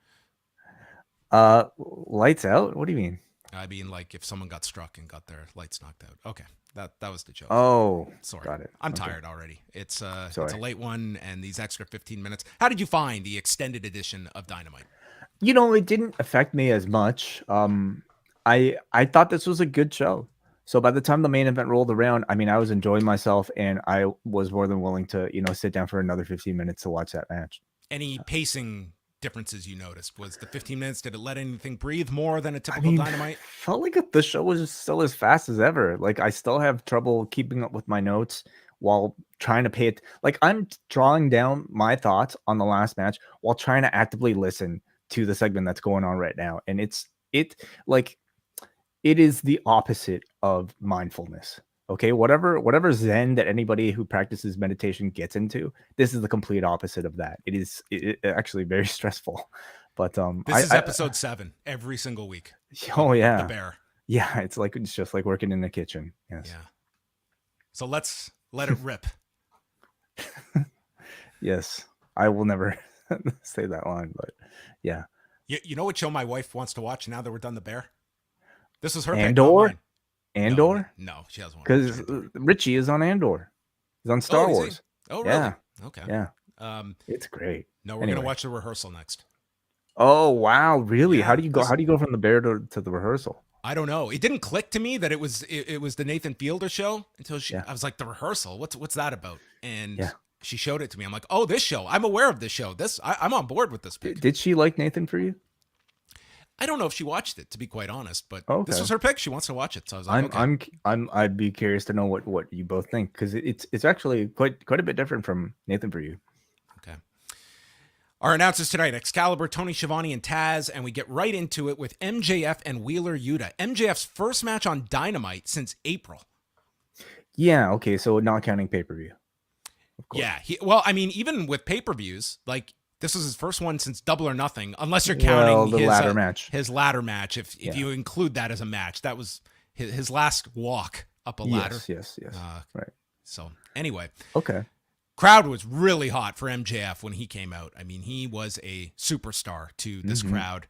B: Lights out? What do you mean?
A: I mean, like if someone got struck and got their lights knocked out. Okay, that was the joke.
B: Oh,
A: sorry.
B: Got it.
A: I'm tired already. It's a late one, and these extra 15 minutes. How did you find the extended edition of Dynamite?
B: It didn't affect me as much. I thought this was a good show. So by the time the main event rolled around, I mean, I was enjoying myself, and I was more than willing to, sit down for another 15 minutes to watch that match.
A: Any pacing differences you noticed? Was the 15 minutes, did it let anything breathe more than a typical Dynamite?
B: Felt like the show was still as fast as ever. Like I still have trouble keeping up with my notes while trying to pay it. Like I'm drawing down my thoughts on the last match while trying to actively listen to the segment that's going on right now. And it is the opposite of mindfulness. Okay, whatever zen that anybody who practices meditation gets into, this is the complete opposite of that. It is actually very stressful. But
A: this is episode 7 every single week.
B: Oh yeah,
A: the bear.
B: Yeah, it's just like working in the kitchen. Yes.
A: Yeah. So let's let it rip.
B: Yes, I will never say that line, but yeah.
A: You know what show my wife wants to watch now that we're done the bear? This was her
B: Andor.
A: pick,
B: Andor?
A: No, she doesn't want
B: to. Because Richie is on Andor. He's on Star Wars.
A: Oh, really?
B: Yeah.
A: Okay.
B: Yeah. It's great.
A: No, we're gonna watch the rehearsal next.
B: Oh wow, really?
A: Yeah,
B: How do you go from the bear to the rehearsal?
A: I don't know. It didn't click to me that it was the Nathan Fielder show until I was like, the rehearsal. What's that about? And she showed it to me. I'm like, oh, this show. I'm aware of this show. I'm on board with this pick.
B: Did she like Nathan for you?
A: I don't know if she watched it, to be quite honest, but
B: this
A: was her pick. She wants to watch it, so I was like,
B: I'd be curious to know what you both think, because it's actually quite a bit different from Nathan for you.
A: Okay. Our announcers tonight: Excalibur, Toni Schiavone, and Taz, and we get right into it with MJF and Wheeler Yuta. MJF's first match on Dynamite since April.
B: Yeah. Okay. So not counting pay-per-view.
A: Yeah. Even with pay-per-views, like. This was his first one since Double or Nothing, unless you're counting
B: his ladder match.
A: His ladder match, if you include that as a match, that was his last walk up a ladder.
B: Yes. Right.
A: So anyway,
B: okay.
A: Crowd was really hot for MJF when he came out. I mean, he was a superstar to this crowd.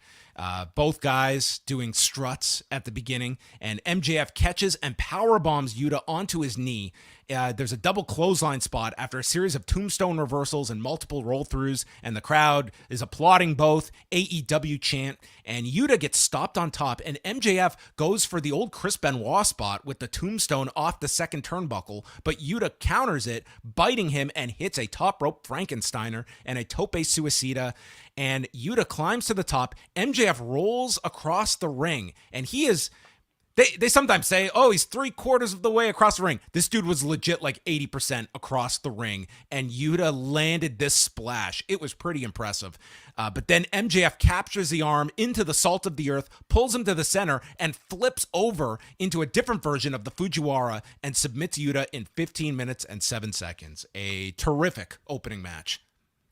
A: Both guys doing struts at the beginning, and MJF catches and power bombs Yuta onto his knee. There's a double clothesline spot after a series of tombstone reversals and multiple roll-throughs, and the crowd is applauding both. AEW chant, and Yuta gets stopped on top, and MJF goes for the old Chris Benoit spot with the tombstone off the second turnbuckle, but Yuta counters it, biting him, and hits a top rope Frankensteiner and a tope suicida, and Yuta climbs to the top. MJF rolls across the ring, and he is... They sometimes say, oh, he's 3/4 of the way across the ring. This dude was legit like 80% across the ring, and Yuta landed this splash. It was pretty impressive. But then MJF captures the arm into the salt of the earth, pulls him to the center, and flips over into a different version of the Fujiwara and submits Yuta in 15 minutes and 7 seconds. A terrific opening match.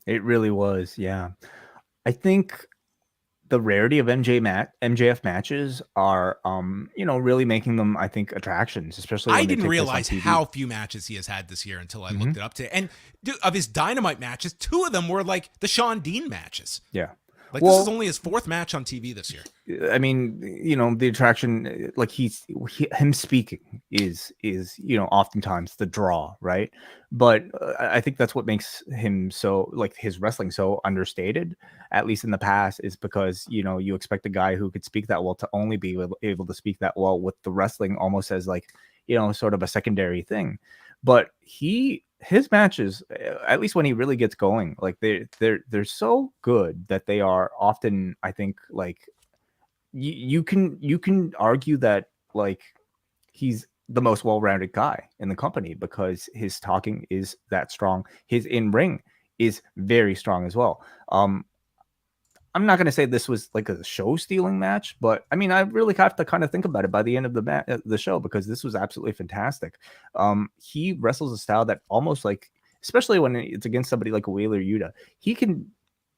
B: It really was, yeah. I think the rarity of MJF matches are, really making them, I think, attractions, especially
A: I
B: when they
A: didn't
B: take place on
A: realize
B: TV.
A: how few matches he has had this year until I
B: Mm-hmm.
A: looked it up today. And dude, of his Dynamite matches, 2 of them were like the Shawn Dean matches.
B: Yeah.
A: Like this is
B: Well,
A: only his 4th match on TV this year.
B: I mean, the attraction, like him speaking is oftentimes the draw, right? But I think that's what makes him so, like, his wrestling so understated, at least in the past, is because you expect a guy who could speak that well to only be able to speak that well with the wrestling almost as, like, sort of a secondary thing. But his matches, at least when he really gets going, like, they're so good that they are often, I think, like, you can argue that, like, he's the most well-rounded guy in the company because his talking is that strong. His in-ring is very strong as well. I'm not going to say this was like a show-stealing match, but I mean, I really have to kind of think about it by the end of the show, because this was absolutely fantastic. He wrestles a style that almost, like, especially when it's against somebody like Wheeler Yuta, he can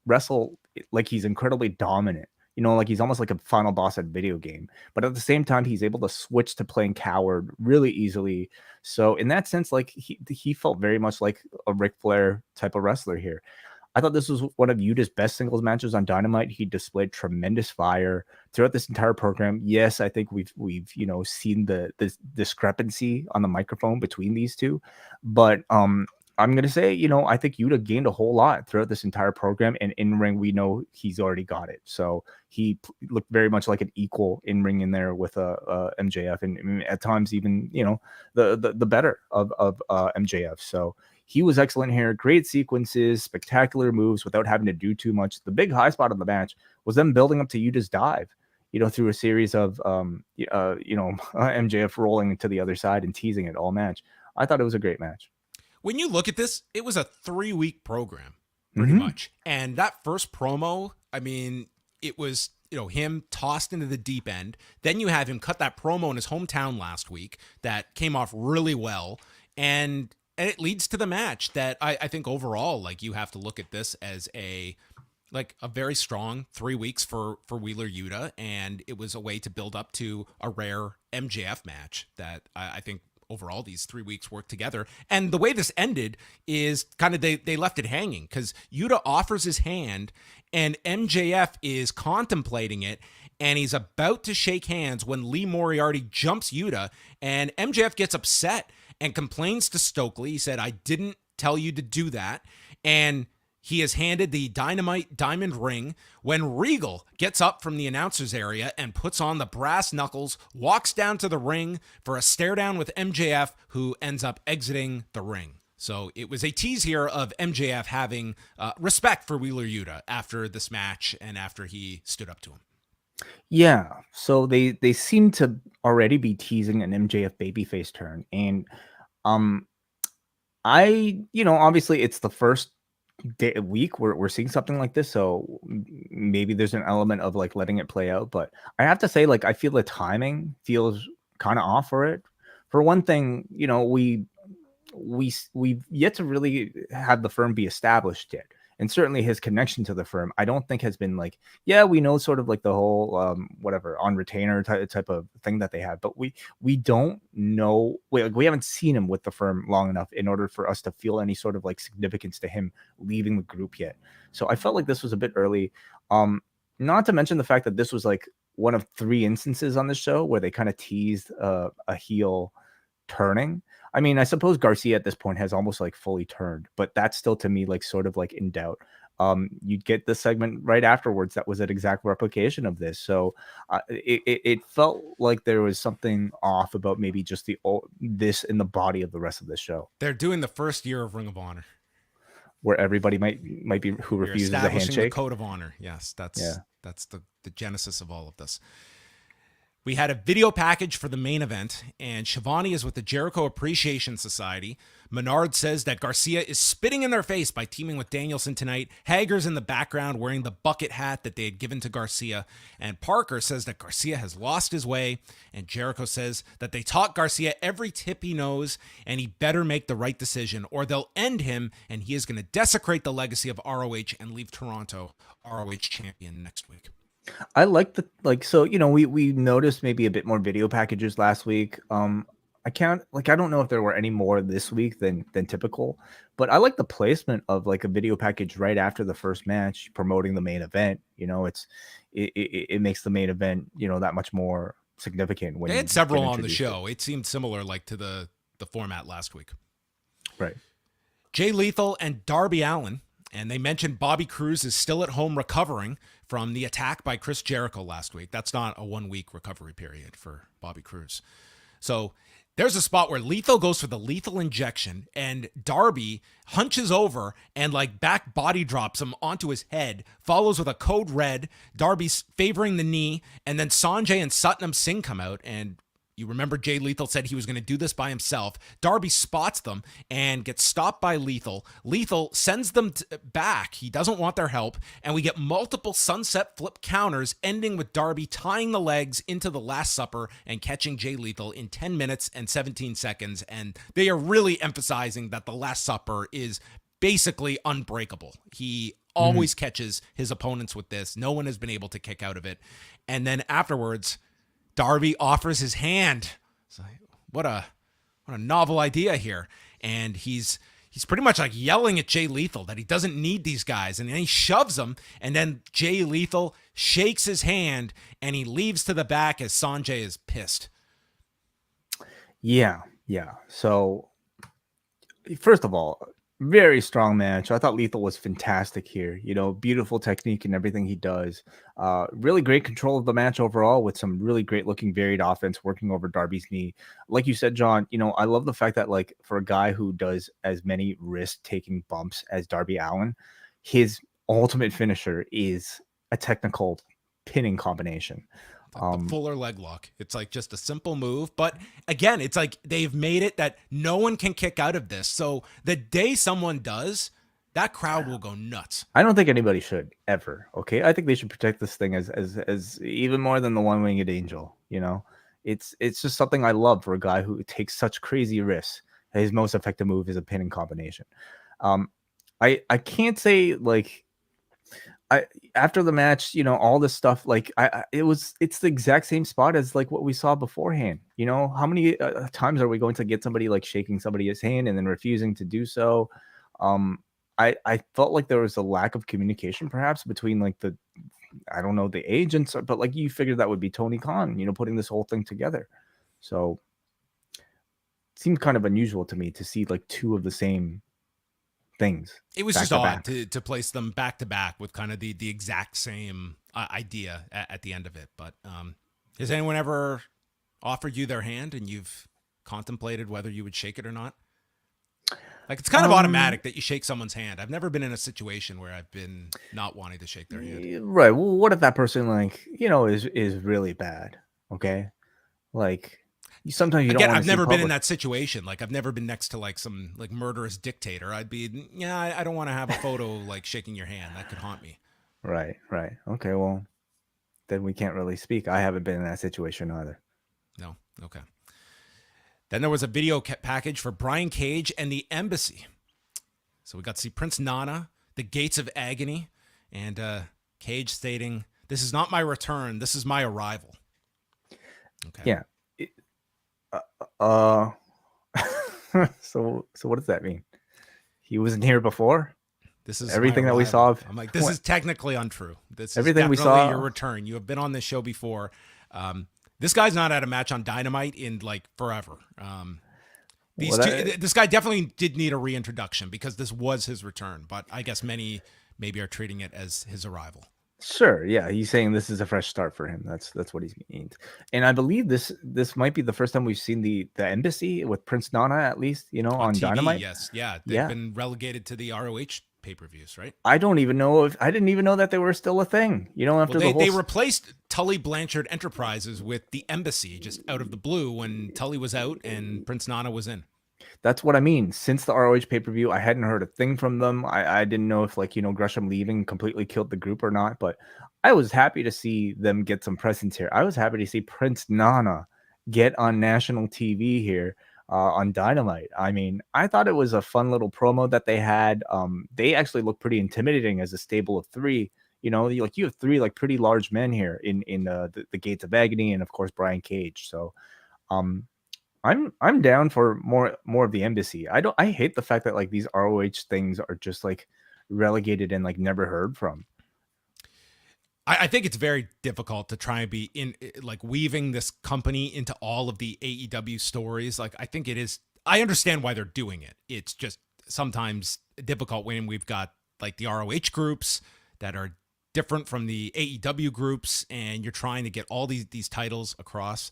B: wrestle like he's incredibly dominant. Like he's almost like a final boss at a video game, but at the same time, he's able to switch to playing coward really easily. So in that sense, like, he felt very much like a Ric Flair type of wrestler here. I thought this was one of Yuta's best singles matches on Dynamite. He displayed tremendous fire throughout this entire program. Yes, I think we've seen the discrepancy on the microphone between these two, but I'm gonna say, I think Yuta gained a whole lot throughout this entire program, and in ring we know he's already got it. So he looked very much like an equal in ring in there with MJF, and I mean, at times even the better of MJF. So he was excellent here. Great sequences, spectacular moves without having to do too much. The big high spot of the match was them building up to Yuta's dive, through a series of MJF rolling to the other side and teasing it all match. I thought it was a great match.
A: When you look at this, it was a 3-week program, pretty much. And that first promo, I mean, it was, him tossed into the deep end. Then you have him cut that promo in his hometown last week that came off really well. And it leads to the match that I think overall, like, you have to look at this as a very strong 3 weeks for Wheeler Yuta. And it was a way to build up to a rare MJF match that I think overall these 3 weeks work together. And the way this ended is kind of they left it hanging, because Yuta offers his hand and MJF is contemplating it, and he's about to shake hands when Lee Moriarty jumps Yuta, and MJF gets upset and complains to Stokely. He said, "I didn't tell you to do that." And he is handed the Dynamite diamond ring when Regal gets up from the announcer's area and puts on the brass knuckles, walks down to the ring for a stare down with MJF, who ends up exiting the ring. So it was a tease here of MJF having respect for Wheeler Yuta after this match and after he stood up to him.
B: Yeah, so they seem to already be teasing an MJF babyface turn, and obviously it's the first week we're seeing something like this, so maybe there's an element of, like, letting it play out. But I have to say, like, I feel the timing feels kind of off for it. For one thing, we've yet to really have the firm be established yet, and certainly his connection to the firm, I don't think has been like, yeah, we know sort of like the whole whatever on retainer type of thing that they have, but we don't know, we haven't seen him with the firm long enough in order for us to feel any sort of, like, significance to him leaving the group yet. So I felt like this was a bit early. Not to mention the fact that this was, like, one of 3 instances on the show where they kind of teased a heel turning. I mean, I suppose Garcia at this point has almost, like, fully turned, but that's still, to me, like, sort of like in doubt. You'd get the segment right afterwards that was an exact replication of this. So it felt like there was something off about maybe just this in the body of the rest of the show.
A: They're doing the first year of Ring of Honor,
B: where everybody might be who
A: You're
B: refuses a
A: establishing
B: handshake.
A: the code of honor. Yes, that's the genesis of all of this. We had a video package for the main event, and Shivani is with the Jericho Appreciation Society. Menard says that Garcia is spitting in their face by teaming with Danielson tonight. Hager's in the background wearing the bucket hat that they had given to Garcia. And Parker says that Garcia has lost his way. And Jericho says that they taught Garcia every tip he knows, and he better make the right decision, or they'll end him, and he is going to desecrate the legacy of ROH and leave Toronto ROH champion next week.
B: I like so we noticed maybe a bit more video packages last week. I don't know if there were any more this week than typical, but I like the placement of like a video package right after the first match promoting the main event. It makes the main event, that much more significant when
A: They
B: you
A: had several
B: get
A: on the
B: introduced
A: show. It seemed similar like to the format last week.
B: Right.
A: Jay Lethal and Darby Allin, and they mentioned Bobby Cruz is still at home recovering from the attack by Chris Jericho last week. That's not a 1 week recovery period for Bobby Cruz. So there's a spot where Lethal goes for the lethal injection and Darby hunches over and like back body drops him onto his head, follows with a code red. Darby's favoring the knee, and then Sanjay and Satnam Singh come out, and you remember Jay Lethal said he was going to do this by himself. Darby spots them and gets stopped by Lethal. Lethal sends them back. He doesn't want their help. And we get multiple sunset flip counters, ending with Darby tying the legs into the Last Supper and catching Jay Lethal in 10 minutes and 17 seconds. And they are really emphasizing that the Last Supper is basically unbreakable. He always catches his opponents with this. No one has been able to kick out of it. And then afterwards, Darby offers his hand. It's like, what a novel idea here. And he's pretty much like yelling at Jay Lethal that he doesn't need these guys. And then he shoves him. And then Jay Lethal shakes his hand and he leaves to the back as Sanjay is pissed.
B: Yeah. So first of all, very strong match. I thought Lethal was fantastic here. Beautiful technique and everything he does. Really great control of the match overall with some really great looking varied offense working over Darby's knee. Like you said, John, I love the fact that like for a guy who does as many risk taking bumps as Darby Allin, his ultimate finisher is a technical pinning combination.
A: The fuller leg lock. It's like just a simple move. But again, it's like they've made it that no one can kick out of this. So the day someone does, that crowd will go nuts.
B: I don't think anybody should ever. Okay. I think they should protect this thing as even more than the one-winged angel. It's just something I love for a guy who takes such crazy risks. His most effective move is a pinning combination. I can't say like, after the match, all this stuff, like it's the exact same spot as like what we saw beforehand. How many times are we going to get somebody like shaking somebody's hand and then refusing to do so? I felt like there was a lack of communication perhaps between like the agents, but like you figured that would be Tony Khan, putting this whole thing together. So it seemed kind of unusual to me to see like two of the same things.
A: It was just odd to place them back to back with kind of the exact same idea at the end of it. But has anyone ever offered you their hand and you've contemplated whether you would shake it or not? Like it's kind of automatic that you shake someone's hand. I've never been in a situation where I've been not wanting to shake their hand.
B: Right. Well, what if that person like, is really bad? Okay. Like sometimes you don't want to
A: I've never
B: see
A: been in that situation. Like I've never been next to like some like murderous dictator. I'd be, I don't want to have a photo like shaking your hand. That could haunt me.
B: Right. Okay. Well, then we can't really speak. I haven't been in that situation either.
A: No. Okay. Then there was a video package for Brian Cage and the Embassy. So we got to see Prince Nana, the Gates of Agony, and Cage stating, "This is not my return. This is my arrival." Okay.
B: Yeah. So what does that mean? He wasn't here before?
A: This is
B: everything that we saw.
A: I'm like, this is technically untrue. This is
B: everything
A: definitely
B: we saw.
A: Your return. You have been on this show before. This guy's not at a match on Dynamite in like forever. This guy definitely did need a reintroduction because this was his return, but I guess many maybe are treating it as his arrival.
B: Sure, yeah, he's saying this is a fresh start for him. That's what he means, and I believe this might be the first time we've seen the Embassy with Prince Nana, at least on
A: TV,
B: Dynamite.
A: Yes, yeah, they've been relegated to the ROH pay-per-views, right?
B: I didn't even know that they were still a thing. After
A: they replaced Tully Blanchard Enterprises with the Embassy just out of the blue when Tully was out and Prince Nana was in.
B: That's what I mean. Since the ROH pay-per-view, I hadn't heard a thing from them. I didn't know if Gresham leaving completely killed the group or not, but I was happy to see them get some presence here. I was happy to see Prince Nana get on national TV here on Dynamite. I mean, I thought it was a fun little promo that they had. They actually looked pretty intimidating as a stable of three. You have three like pretty large men here in the Gates of Agony, and of course Brian Cage. So um I'm down for more of the embassy. I hate the fact that like these ROH things are just like relegated and like never heard from.
A: I think it's very difficult to try and be in like weaving this company into all of the AEW stories. Like I think it is. I understand why they're doing it. It's just sometimes difficult when we've got like the ROH groups that are different from the AEW groups, and you're trying to get all these titles across.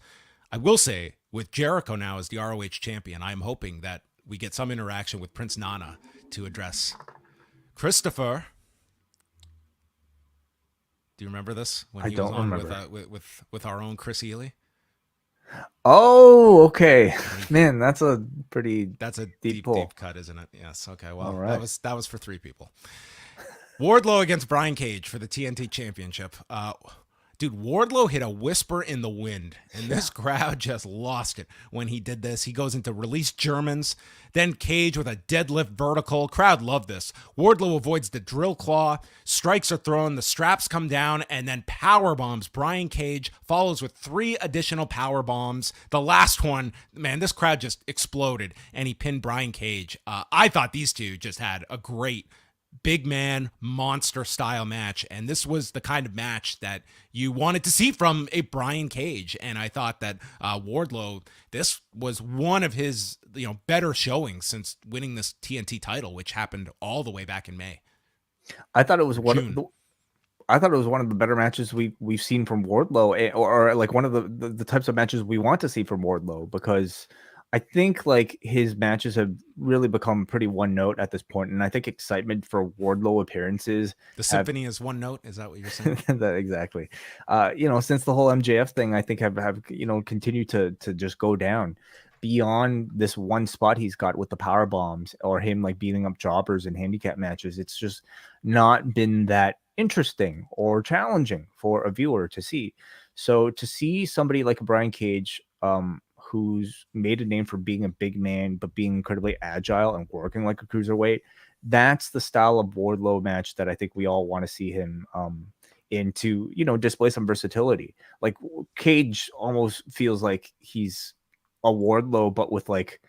A: I will say with Jericho now as the ROH champion, I'm hoping that we get some interaction with Prince Nana to address Christopher. Do you remember this when
B: I
A: he
B: don't
A: was on
B: remember.
A: with our own Chris Ely?
B: Oh, okay. Man, that's a pretty
A: That's a
B: deep pull.
A: deep cut, isn't it? Yes. Okay.
B: All
A: Well,
B: right.
A: that was for three people. Wardlow against Brian Cage for the TNT Championship. Dude, Wardlow hit a whisper in the wind, and this crowd just lost it when he did this. He goes into release Germans, then Cage with a deadlift vertical. Crowd loved this. Wardlow avoids the drill claw, strikes are thrown, the straps come down, and then power bombs. Brian Cage follows with 3 additional power bombs. The last one, man, this crowd just exploded, and he pinned Brian Cage. I thought these two just had a great big man monster style match, and this was the kind of match that you wanted to see from a Brian Cage. And I thought that Wardlow, this was one of his better showings since winning this TNT title, which happened all the way back in May.
B: I thought it was
A: June.
B: I thought it was one of the better matches we've seen from Wardlow, or like one of the types of matches we want to see from Wardlow, because I think like his matches have really become pretty one note at this point, and I think excitement for Wardlow appearances
A: The
B: have
A: symphony is one note. Is that what you're saying?
B: that exactly. Since the whole MJF thing, I think have continued to just go down beyond this one spot he's got with the power bombs or him like beating up jobbers in handicap matches. It's just not been that interesting or challenging for a viewer to see. So to see somebody like Brian Cage, who's made a name for being a big man but being incredibly agile and working like a cruiserweight, that's the style of Wardlow match that I think we all want to see him in to display some versatility. Like Cage almost feels like he's a Wardlow, but with like,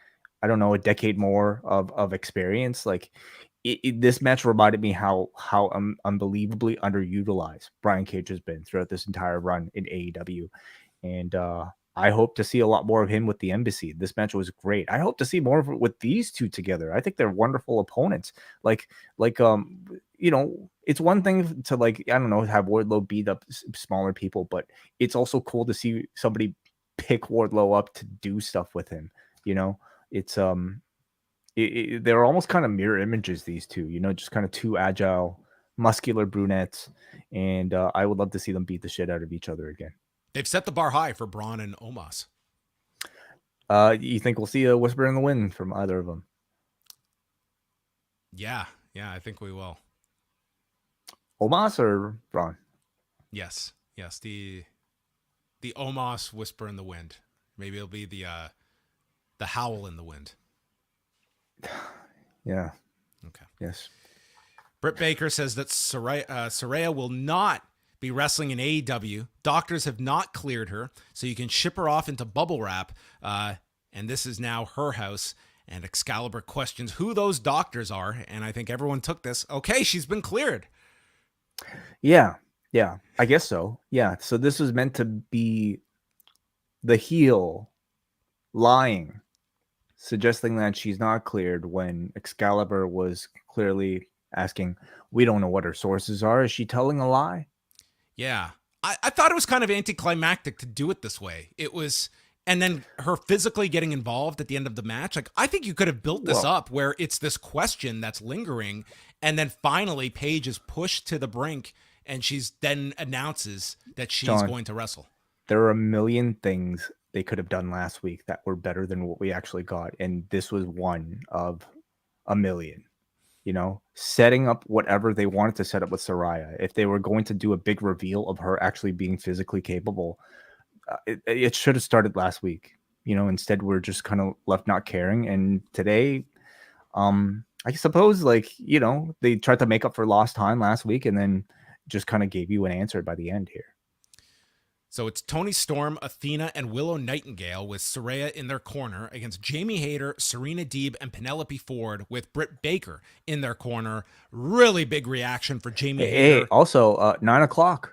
B: I don't know, a decade more of experience. Like this match reminded me how unbelievably underutilized Brian Cage has been throughout this entire run in AEW, and I hope to see a lot more of him with the Embassy. This match was great. I hope to see more of it with these two together. I think they're wonderful opponents. It's one thing to like, I don't know, have Wardlow beat up smaller people, but it's also cool to see somebody pick Wardlow up to do stuff with him. It's they're almost kind of mirror images, these two, just kind of two agile, muscular brunettes, and I would love to see them beat the shit out of each other again.
A: They've set the bar high for Braun and Omos.
B: You think we'll see a whisper in the wind from either of them?
A: Yeah, I think we will.
B: Omos or Braun?
A: Yes. The Omos whisper in the wind. Maybe it'll be the howl in the wind.
B: Yeah.
A: Okay.
B: Yes.
A: Britt Baker says that Saraya will not be wrestling in AEW. Doctors have not cleared her, so you can ship her off into bubble wrap. And this is now her house. And Excalibur questions who those doctors are. And I think everyone took this. Okay, she's been cleared.
B: Yeah, I guess so. Yeah, so this was meant to be the heel lying, suggesting that she's not cleared when Excalibur was clearly asking, we don't know what her sources are. Is she telling a lie?
A: Yeah. I thought it was kind of anticlimactic to do it this way. It was, and then her physically getting involved at the end of the match. Like, I think you could have built this up where it's this question that's lingering, and then finally Paige is pushed to the brink, and she's then announces that she's going to wrestle.
B: There are a million things they could have done last week that were better than what we actually got, and this was one of a million. Setting up whatever they wanted to set up with Saraya. If they were going to do a big reveal of her actually being physically capable, it should have started last week. Instead we're just kind of left not caring. And today, I suppose, they tried to make up for lost time last week, and then just kind of gave you an answer by the end here.
A: So it's Toni Storm, Athena, and Willow Nightingale with Saraya in their corner against Jamie Hayter, Serena Deeb, and Penelope Ford with Britt Baker in their corner. Really big reaction for Jamie Hayter.
B: Hey, also 9 o'clock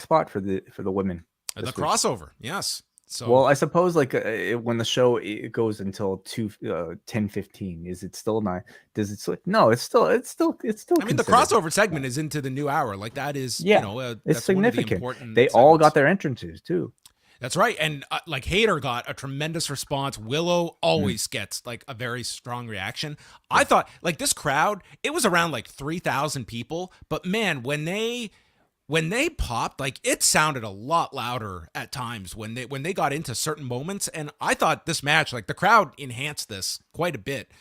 B: spot for the women.
A: The crossover, yes. So,
B: well, I suppose like when the show it goes until 10:15, is it still 9? Does it switch? No, it's still.
A: I mean, the crossover segment is into the new hour. Like that is,
B: it's
A: that's
B: significant.
A: One of the important
B: they
A: segments.
B: all got their entrances too.
A: That's right, and like Hayter got a tremendous response. Willow always gets like a very strong reaction. I thought like this crowd, it was around like 3,000 people, but man, when they popped, like it sounded a lot louder at times when they got into certain moments. And I thought this match, like the crowd enhanced this quite a bit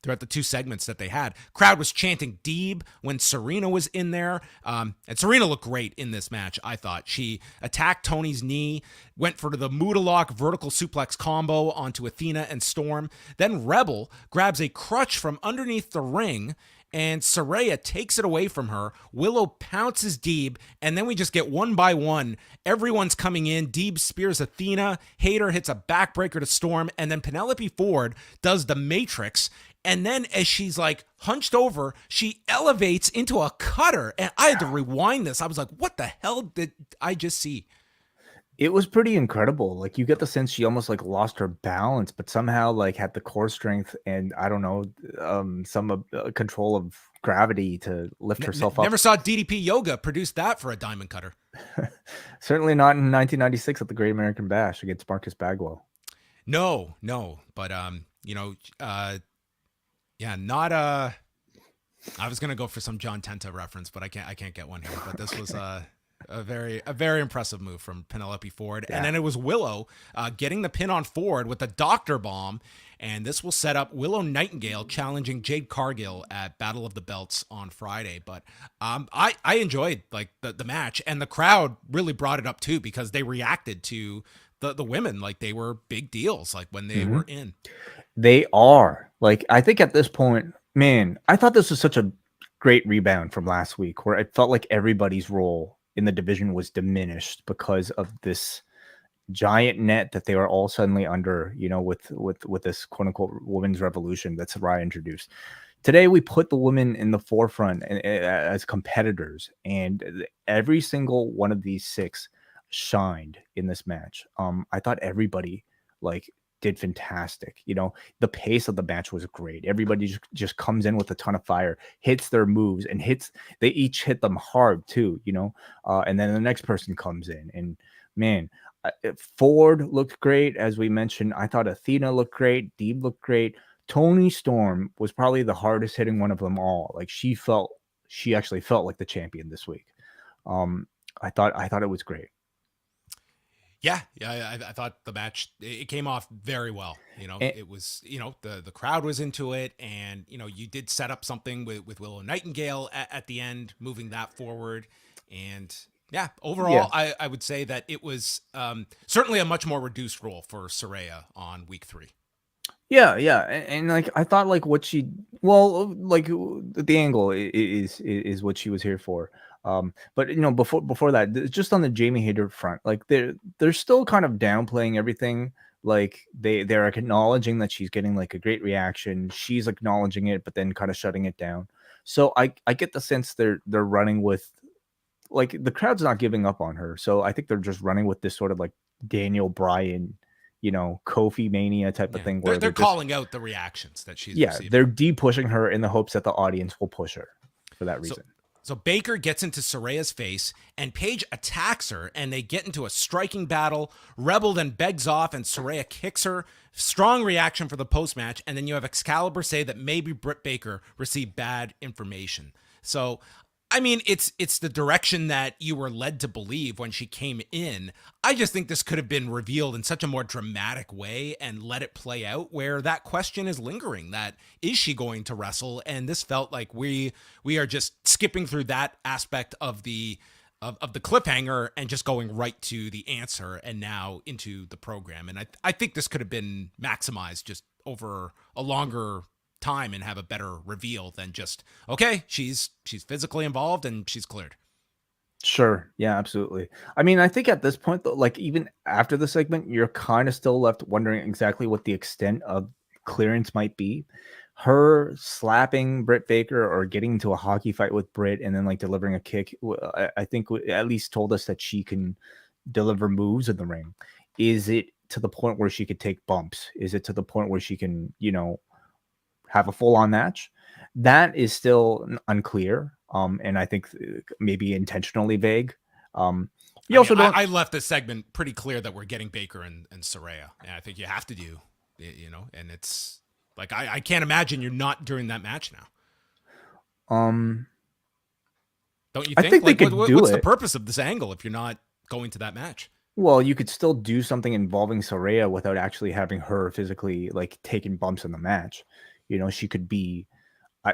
A: throughout the two segments that they had. Crowd was chanting Deeb when Serena was in there. And Serena looked great in this match, I thought. She attacked Toni's knee, went for the Muda-lock vertical suplex combo onto Athena and Storm. Then Rebel grabs a crutch from underneath the ring, and Saraya takes it away from her. Willow pounces Deeb, and then we just get one by one. Everyone's coming in. Deeb spears Athena. Hayter hits a backbreaker to Storm, and then Penelope Ford does the Matrix. And then as she's like hunched over, she elevates into a cutter. And I had to rewind this. I was like, what the hell did I just see?
B: It was pretty incredible. Like you get the sense she almost like lost her balance, but somehow like had the core strength and I don't know, some control of gravity to lift herself up.
A: Never saw DDP Yoga produce that for a diamond cutter.
B: Certainly not in 1996 at the Great American Bash against Marcus Bagwell.
A: No, but not I was gonna go for some John Tenta reference, but I can't get one here. But this was a very impressive move from Penelope Ford. Yeah. And then it was Willow getting the pin on Ford with a doctor bomb. And this will set up Willow Nightingale challenging Jade Cargill at Battle of the Belts on Friday. But I enjoyed like the match, and the crowd really brought it up too, because they reacted to the women like they were big deals, like when they were in.
B: They are. Like, I think at this point, man, I thought this was such a great rebound from last week where it felt like everybody's role in the division was diminished because of this giant net that they were all suddenly under, with this quote unquote women's revolution that's Raya introduced. Today, we put the women in the forefront as competitors, and every single one of these 6 shined in this match. I thought everybody did fantastic. The pace of the match was great. Everybody just comes in with a ton of fire, hits their moves, and they each hit them hard too, and then the next person comes in, and man, Ford looked great. As we mentioned, I thought Athena looked great. Deeb looked great. Toni Storm was probably the hardest hitting one of them all. Like she actually felt like the champion this week. I thought it was great.
A: Yeah, I thought the match, it came off very well. It was, the crowd was into it, and, you did set up something with Willow Nightingale at the end, moving that forward. And yeah, overall, yeah. I would say that it was certainly a much more reduced role for Saraya on week 3.
B: Yeah. And I thought the angle is what she was here for. But before that, just on the Jamie Hayter front, they're still kind of downplaying everything. Like they're acknowledging that she's getting a great reaction. She's acknowledging it, but then kind of shutting it down. So I get the sense they're running with the crowd's not giving up on her. So I think they're just running with this sort of Daniel Bryan, Kofi Mania type of thing.
A: Where they're calling out the reactions that she's receiving.
B: They're de-pushing her in the hopes that the audience will push her for that reason.
A: So Baker gets into Saraya's face, and Paige attacks her, and they get into a striking battle. Rebel then begs off, and Saraya kicks her. Strong reaction for the post-match, and then you have Excalibur say that maybe Britt Baker received bad information. So, I mean, it's the direction that you were led to believe when she came in. I just think this could have been revealed in such a more dramatic way and let it play out, where that question is lingering, that is she going to wrestle? And this felt like we are just skipping through that aspect of the cliffhanger and just going right to the answer and now into the program. And I think this could have been maximized just over a longer time and have a better reveal than just, okay, she's physically involved and she's cleared.
B: Sure. Yeah, absolutely. I mean, I think at this point, though, like even after the segment, you're kind of still left wondering exactly what the extent of clearance might be. Her slapping Britt Baker or getting into a hockey fight with Britt and then like delivering a kick, I think at least told us that she can deliver moves in the ring. Is it to the point where she could take bumps? Is it to the point where she can, have a full on match? That is still unclear. And I think maybe intentionally vague. You
A: I mean,
B: also don't.
A: I left this segment pretty clear that we're getting Baker and Saraya. And I think you have to do, and it's like, I can't imagine you're not during that match now. Don't you think?
B: I think
A: Like,
B: they could do
A: what's
B: it.
A: the purpose of this angle if you're not going to that match?
B: Well, you could still do something involving Saraya without actually having her physically like taking bumps in the match. She could be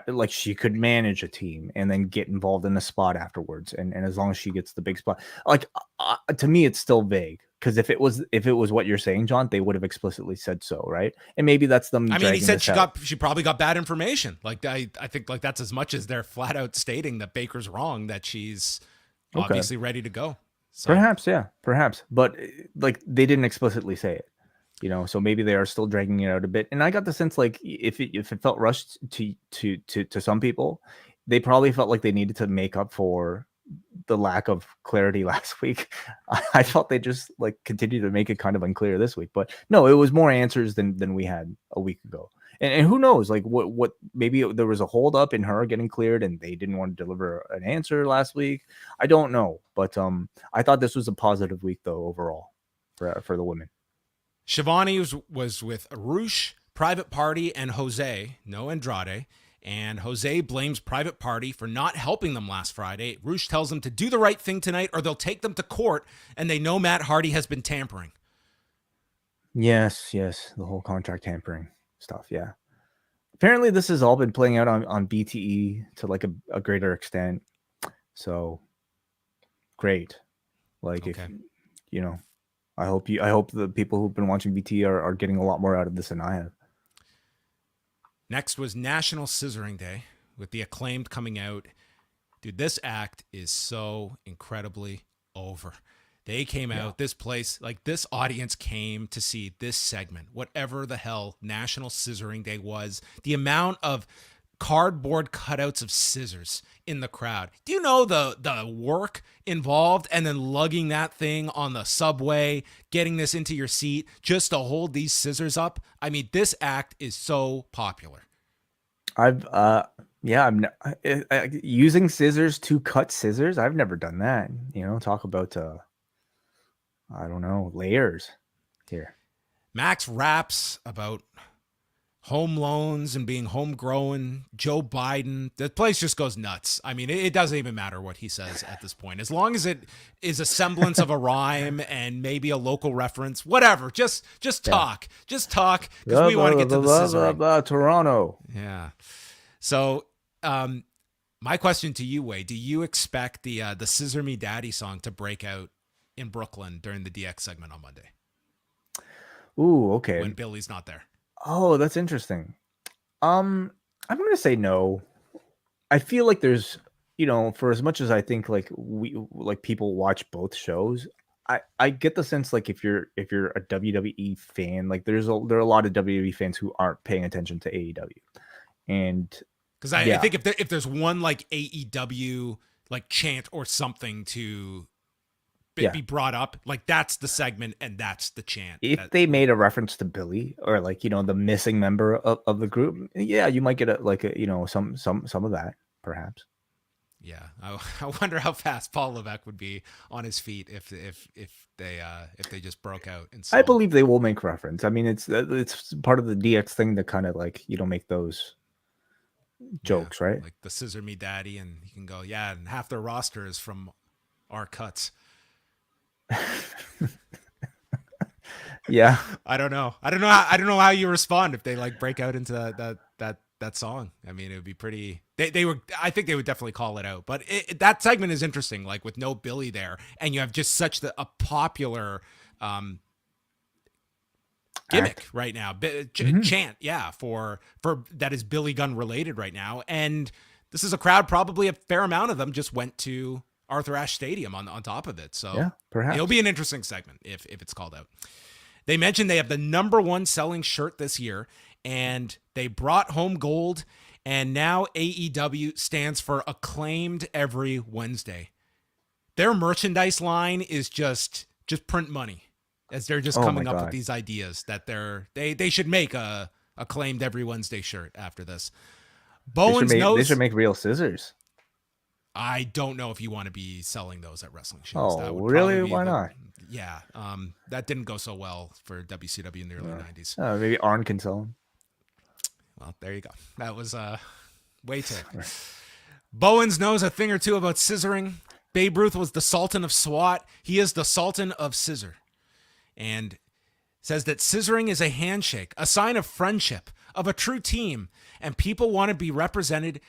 B: like she could manage a team and then get involved in the spot afterwards. And as long as she gets the big spot, like to me, it's still vague. Because if it was what you're saying, John, they would have explicitly said so, right? And maybe that's them.
A: I mean, he said
B: out.
A: she probably got bad information. Like I think like that's as much as they're flat out stating that Baker's wrong, that she's obviously ready to go. So.
B: Perhaps, yeah, perhaps, but like they didn't explicitly say it, so maybe they are still dragging it out a bit. And I got the sense like if it felt rushed to some people, they probably felt like they needed to make up for the lack of clarity last week. I felt they just like continued to make it kind of unclear this week, but no, it was more answers than we had a week ago. And who knows, like what maybe there was a hold up in her getting cleared and they didn't want to deliver an answer last week. I don't know, but I thought this was a positive week though overall for the women.
A: Shivani was with Arush, Private Party, and Jose, no Andrade. And Jose blames Private Party for not helping them last Friday. Rush tells them to do the right thing tonight or they'll take them to court, and they know Matt Hardy has been tampering.
B: Yes, the whole contract tampering stuff, yeah. Apparently this has all been playing out on BTE to like a greater extent. So great. Like okay. If I hope the people who've been watching BTE are getting a lot more out of this than I have.
A: Next was National Scissoring Day with the Acclaimed coming out. Dude, this act is so incredibly over. They came out, this place, like this audience came to see this segment, whatever the hell National Scissoring Day was. The amount of cardboard cutouts of scissors in the crowd. Do you know the work involved and then lugging that thing on the subway, getting this into your seat just to hold these scissors up? I mean, this act is so popular.
B: I'm using scissors to cut scissors. I've never done that. Talk about I don't know, layers here.
A: Max raps about home loans and being homegrown, Joe Biden. The place just goes nuts. I mean, it doesn't even matter what he says at this point. As long as it is a semblance of a rhyme and maybe a local reference, whatever. Just talk. Just talk because we want to get to the scissoring.
B: Toronto.
A: Yeah. So my question to you, Wai, do you expect the Scissor Me Daddy song to break out in Brooklyn during the DX segment on Monday?
B: Ooh, okay.
A: When Billy's not there.
B: Oh, that's interesting. I'm going to say no. I feel like there's, for as much as I think like people watch both shows, I get the sense like if you're a WWE fan, like there are a lot of WWE fans who aren't paying attention to AEW. And
A: because I think if there's one like AEW like chant or something to be brought up, like that's the segment and that's the chant.
B: If they made a reference to Billy or like the missing member of the group, you might get some of that perhaps.
A: Yeah, I wonder how fast Paul Levesque would be on his feet if they just broke out. And
B: I believe they will make reference. I mean, it's part of the DX thing to kind of like make those jokes, right?
A: Like the Scissor Me Daddy, and you can go, and half their roster is from our cuts.
B: Yeah,
A: I don't know how you respond if they like break out into that song. I mean, it would be pretty. I think they would definitely call it out. But that segment is interesting, like with no Billy there, and you have just such a popular gimmick right now, chant, for that is Billy Gunn related right now, and this is a crowd. Probably a fair amount of them just went to Arthur Ashe Stadium on top of it. So
B: yeah, perhaps
A: it'll be an interesting segment if it's called out. They mentioned they have the #1 selling shirt this year, and they brought home gold, and now AEW stands for Acclaimed Every Wednesday. Their merchandise line is just print money, as they're just coming up with these ideas that they should make a Acclaimed Every Wednesday shirt after this. Bowens knows
B: they should make real scissors.
A: I don't know if you want to be selling those at wrestling shows.
B: Oh, really? Why not?
A: Yeah, that didn't go so well for WCW in the early 90s.
B: Maybe Arn can sell them.
A: Well, there you go. That was way too. Bowens knows a thing or two about scissoring. Babe Ruth was the Sultan of SWAT. He is the Sultan of Scissor. And says that scissoring is a handshake, a sign of friendship, of a true team. And people want to be represented.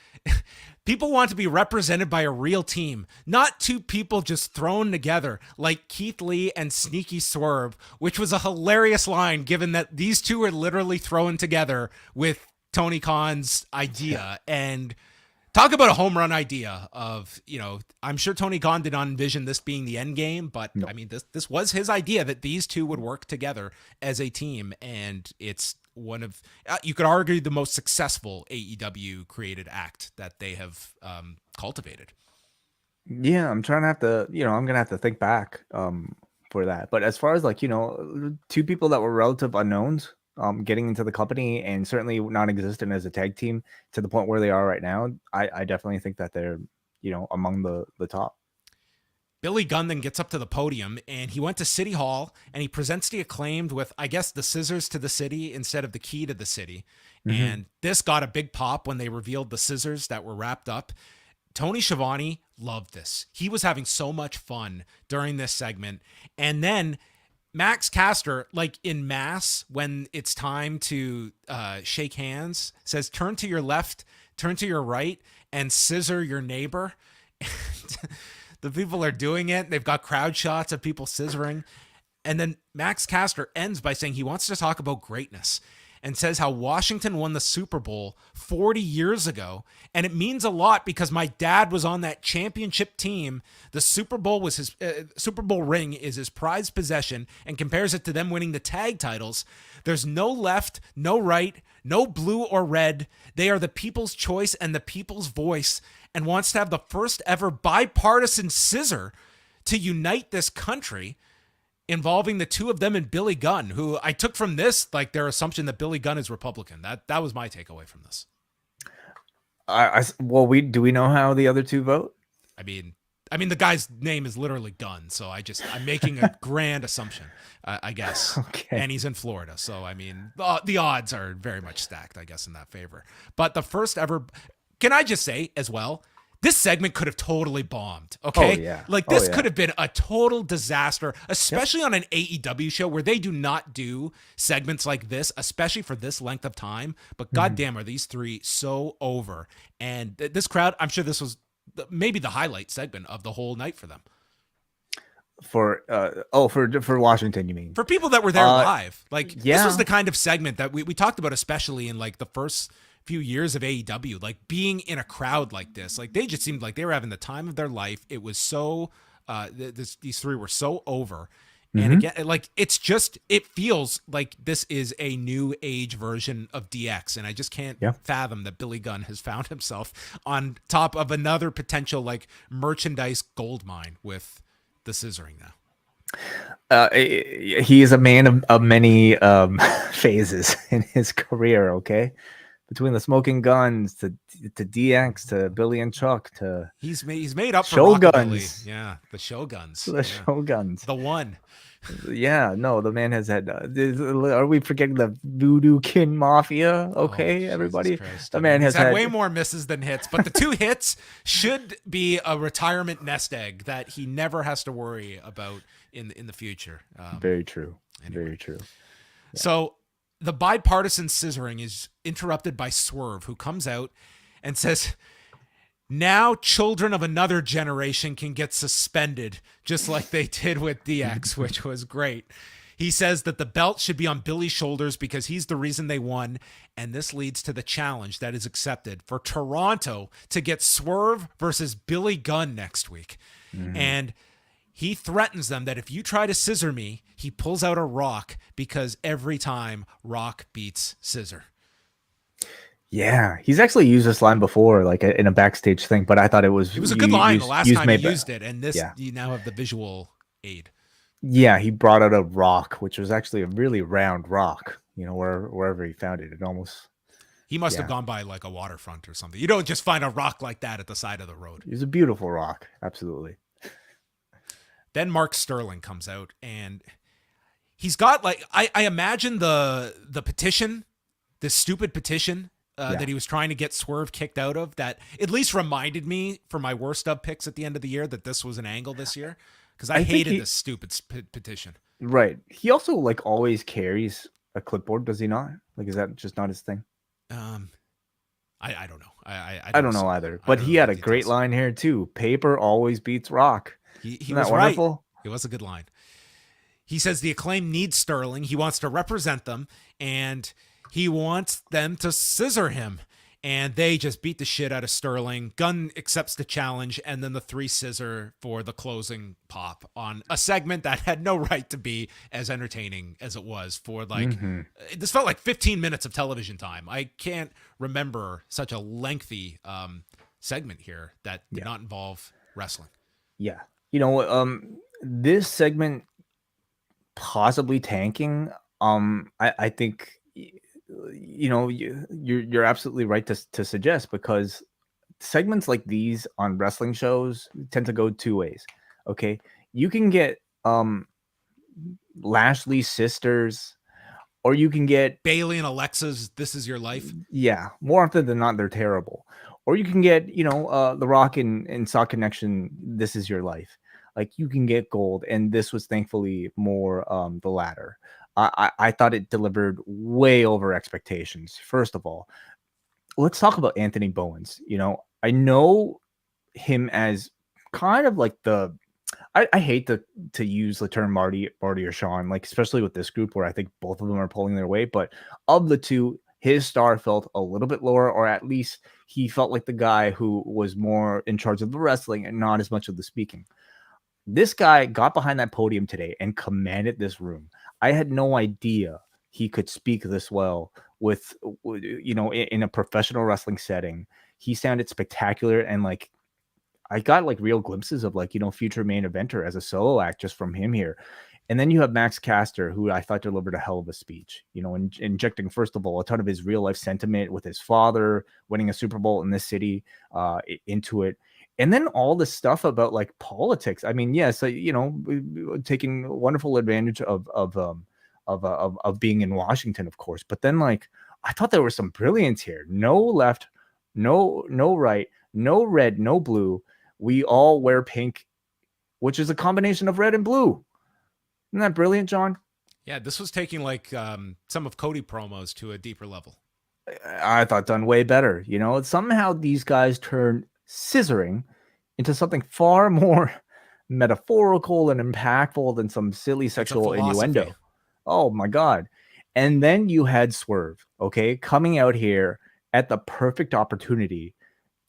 A: People want to be represented by a real team, not two people just thrown together like Keith Lee and Sneaky Swerve, which was a hilarious line given that these two were literally thrown together with Tony Khan's idea. And talk about a home run idea of, I'm sure Tony Khan did not envision this being the end game, but no. I mean, this was his idea that these two would work together as a team. And it's one of, you could argue, the most successful AEW created act that they have cultivated.
B: Yeah, I'm trying to have to, I'm going to have to think back for that. But as far as two people that were relative unknowns, getting into the company and certainly non-existent as a tag team to the point where they are right now, I definitely think that they're, among the top.
A: Billy Gunn then gets up to the podium and he went to City Hall and he presents the Acclaimed with, I guess, the scissors to the city instead of the key to the city. Mm-hmm. And this got a big pop when they revealed the scissors that were wrapped up. Tony Schiavone loved this. He was having so much fun during this segment. And then Max Caster, like in Mass, when it's time to shake hands, says, turn to your left, turn to your right, and scissor your neighbor. The people are doing it. They've got crowd shots of people scissoring. And then Max Caster ends by saying he wants to talk about greatness and says how Washington won the Super Bowl 40 years ago. And it means a lot because my dad was on that championship team. The Super Bowl was his Super Bowl ring is his prized possession, and compares it to them winning the tag titles. There's no left, no right, no blue or red. They are the people's choice and the people's voice, and wants to have the first ever bipartisan scissor to unite this country, involving the two of them and Billy Gunn, who I took from this, like their assumption that Billy Gunn is Republican. That was my takeaway from this.
B: Do we know how the other two vote?
A: I mean, the guy's name is literally Gunn, so I'm making a grand assumption, I guess.
B: Okay.
A: And he's in Florida, so I mean, the odds are very much stacked, I guess, in that favor. But the first ever, can I just say as well, this segment could have totally bombed, okay?
B: Oh, yeah.
A: This could have been a total disaster, especially on an AEW show where they do not do segments like this, especially for this length of time. But goddamn, are these three so over? And this crowd, I'm sure this was maybe the highlight segment of the whole night for them.
B: For Washington, you mean?
A: For people that were there live. This was the kind of segment that we talked about, especially in the first few years of AEW, being in a crowd like this, they just seemed like they were having the time of their life. It was so these three were so over. And again, it feels like this is a new age version of DX, and I just can't fathom that Billy Gunn has found himself on top of another potential merchandise gold mine with the scissoring now.
B: He is a man of many phases in his career. Okay. Between the Smoking Guns to DX to Billy and Chuck to
A: he's made up for
B: Shoguns.
A: Yeah, the Shoguns.
B: Shoguns.
A: The one.
B: Yeah, no, the man has had. Are we forgetting the Voodoo Kin Mafia? Okay, everybody. The man has had
A: way more misses than hits, but the two hits should be a retirement nest egg that he never has to worry about in the future.
B: Very true.
A: Anyway.
B: Very true.
A: Yeah. So the bipartisan scissoring is interrupted by Swerve, who comes out and says, now children of another generation can get suspended, just like they did with DX, which was great. He says that the belt should be on Billy's shoulders because he's the reason they won. And this leads to the challenge that is accepted for Toronto to get Swerve versus Billy Gunn next week. And he threatens them that if you try to scissor me, he pulls out a rock because every time Rock beats Scissor.
B: Yeah, he's actually used this line before, like in a backstage thing, but I thought it was
A: a good line the last time he used it. And this, you now have the visual aid.
B: Yeah, he brought out a rock, which was actually a really round rock, wherever he found it. It almost...
A: He must have gone by like a waterfront or something. You don't just find a rock like that at the side of the road.
B: It was a beautiful rock. Absolutely.
A: Then Mark Sterling comes out and he's got like, I imagine the petition, this stupid petition that he was trying to get Swerve kicked out of, that at least reminded me for my worst of picks at the end of the year that this was an angle this year. Because I hated this stupid petition.
B: Right. He also like always carries a clipboard, does he not? Like, is that just not his thing?
A: I don't know.
B: I don't know either. But he had a great line here too. Paper always beats rock.
A: He was wonderful? Right. It was a good line. He says the Acclaim needs Sterling. He wants to represent them, and he wants them to scissor him. And they just beat the shit out of Sterling. Gunn accepts the challenge, and then the 3 scissor for the closing pop on a segment that had no right to be as entertaining as it was for like, this felt like 15 minutes of television time. I can't remember such a lengthy segment here that did not involve wrestling.
B: Yeah. This segment possibly tanking, I think... you're absolutely right to suggest, because segments like these on wrestling shows tend to go 2 ways. Okay, you can get Lashley's sisters, or you can get
A: Bailey and Alexa's "This Is Your Life."
B: Yeah, more often than not, they're terrible. Or you can get The Rock and Saw Connection, "This Is Your Life." Like, you can get gold, and this was thankfully more the latter. I thought it delivered way over expectations. First of all, let's talk about Anthony Bowens. I know him as kind of like I hate to use the term Marty or Sean, like especially with this group where I think both of them are pulling their weight. But of the two, his star felt a little bit lower, or at least he felt like the guy who was more in charge of the wrestling and not as much of the speaking. This guy got behind that podium today and commanded this room. I had no idea he could speak this well with in a professional wrestling setting. He sounded spectacular, and like I got like real glimpses of future main eventer as a solo act just from him here. And then you have Max Caster, who I thought delivered a hell of a speech, injecting, first of all, a ton of his real life sentiment with his father winning a Super Bowl in this city into it. And then all this stuff about like politics. I mean, yes, taking wonderful advantage of being in Washington, of course. But then, like, I thought there was some brilliance here. No left, no right, no red, no blue. We all wear pink, which is a combination of red and blue. Isn't that brilliant, John?
A: Yeah, this was taking like some of Cody promos to a deeper level.
B: I thought done way better. Somehow these guys turned scissoring into something far more metaphorical and impactful than some silly sexual innuendo. Oh my God. And then you had Swerve, coming out here at the perfect opportunity,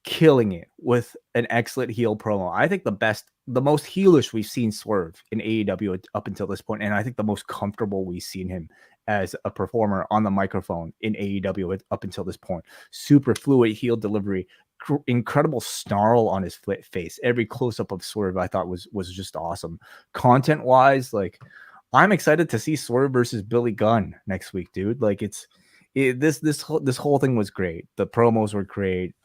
B: killing it with an excellent heel promo. I think the most heelish we've seen Swerve in AEW up until this point, and I think the most comfortable we've seen him as a performer on the microphone in AEW up until this point. Super fluid heel delivery, incredible snarl on his face. Every close-up of Swerve I thought was just awesome. Content-wise, like, I'm excited to see Swerve versus Billy Gunn next week, dude. Like, this whole thing was great. The promos were great.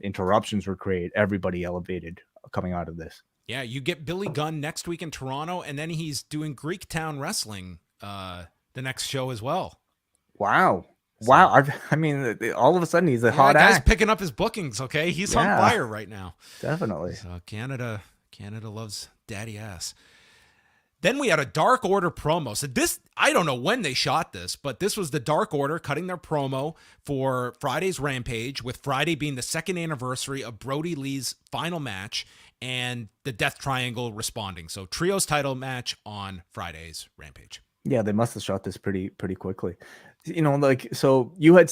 B: Interruptions were great. Everybody elevated coming out of this.
A: Yeah, you get Billy Gunn next week in Toronto, and then he's doing Greektown Wrestling the next show as well.
B: Wow. Wow. I mean, all of a sudden he's a hot
A: guy's
B: act.
A: picking up his bookings, okay? He's on fire right now.
B: Definitely.
A: So Canada loves daddy ass. Then we had a Dark Order promo. So this, I don't know when they shot this, but this was the Dark Order cutting their promo for Friday's Rampage, with Friday being the 2nd anniversary of Brody Lee's final match and the Death Triangle responding. So Trios title match on Friday's Rampage.
B: Yeah, they must have shot this pretty quickly. Like, so you had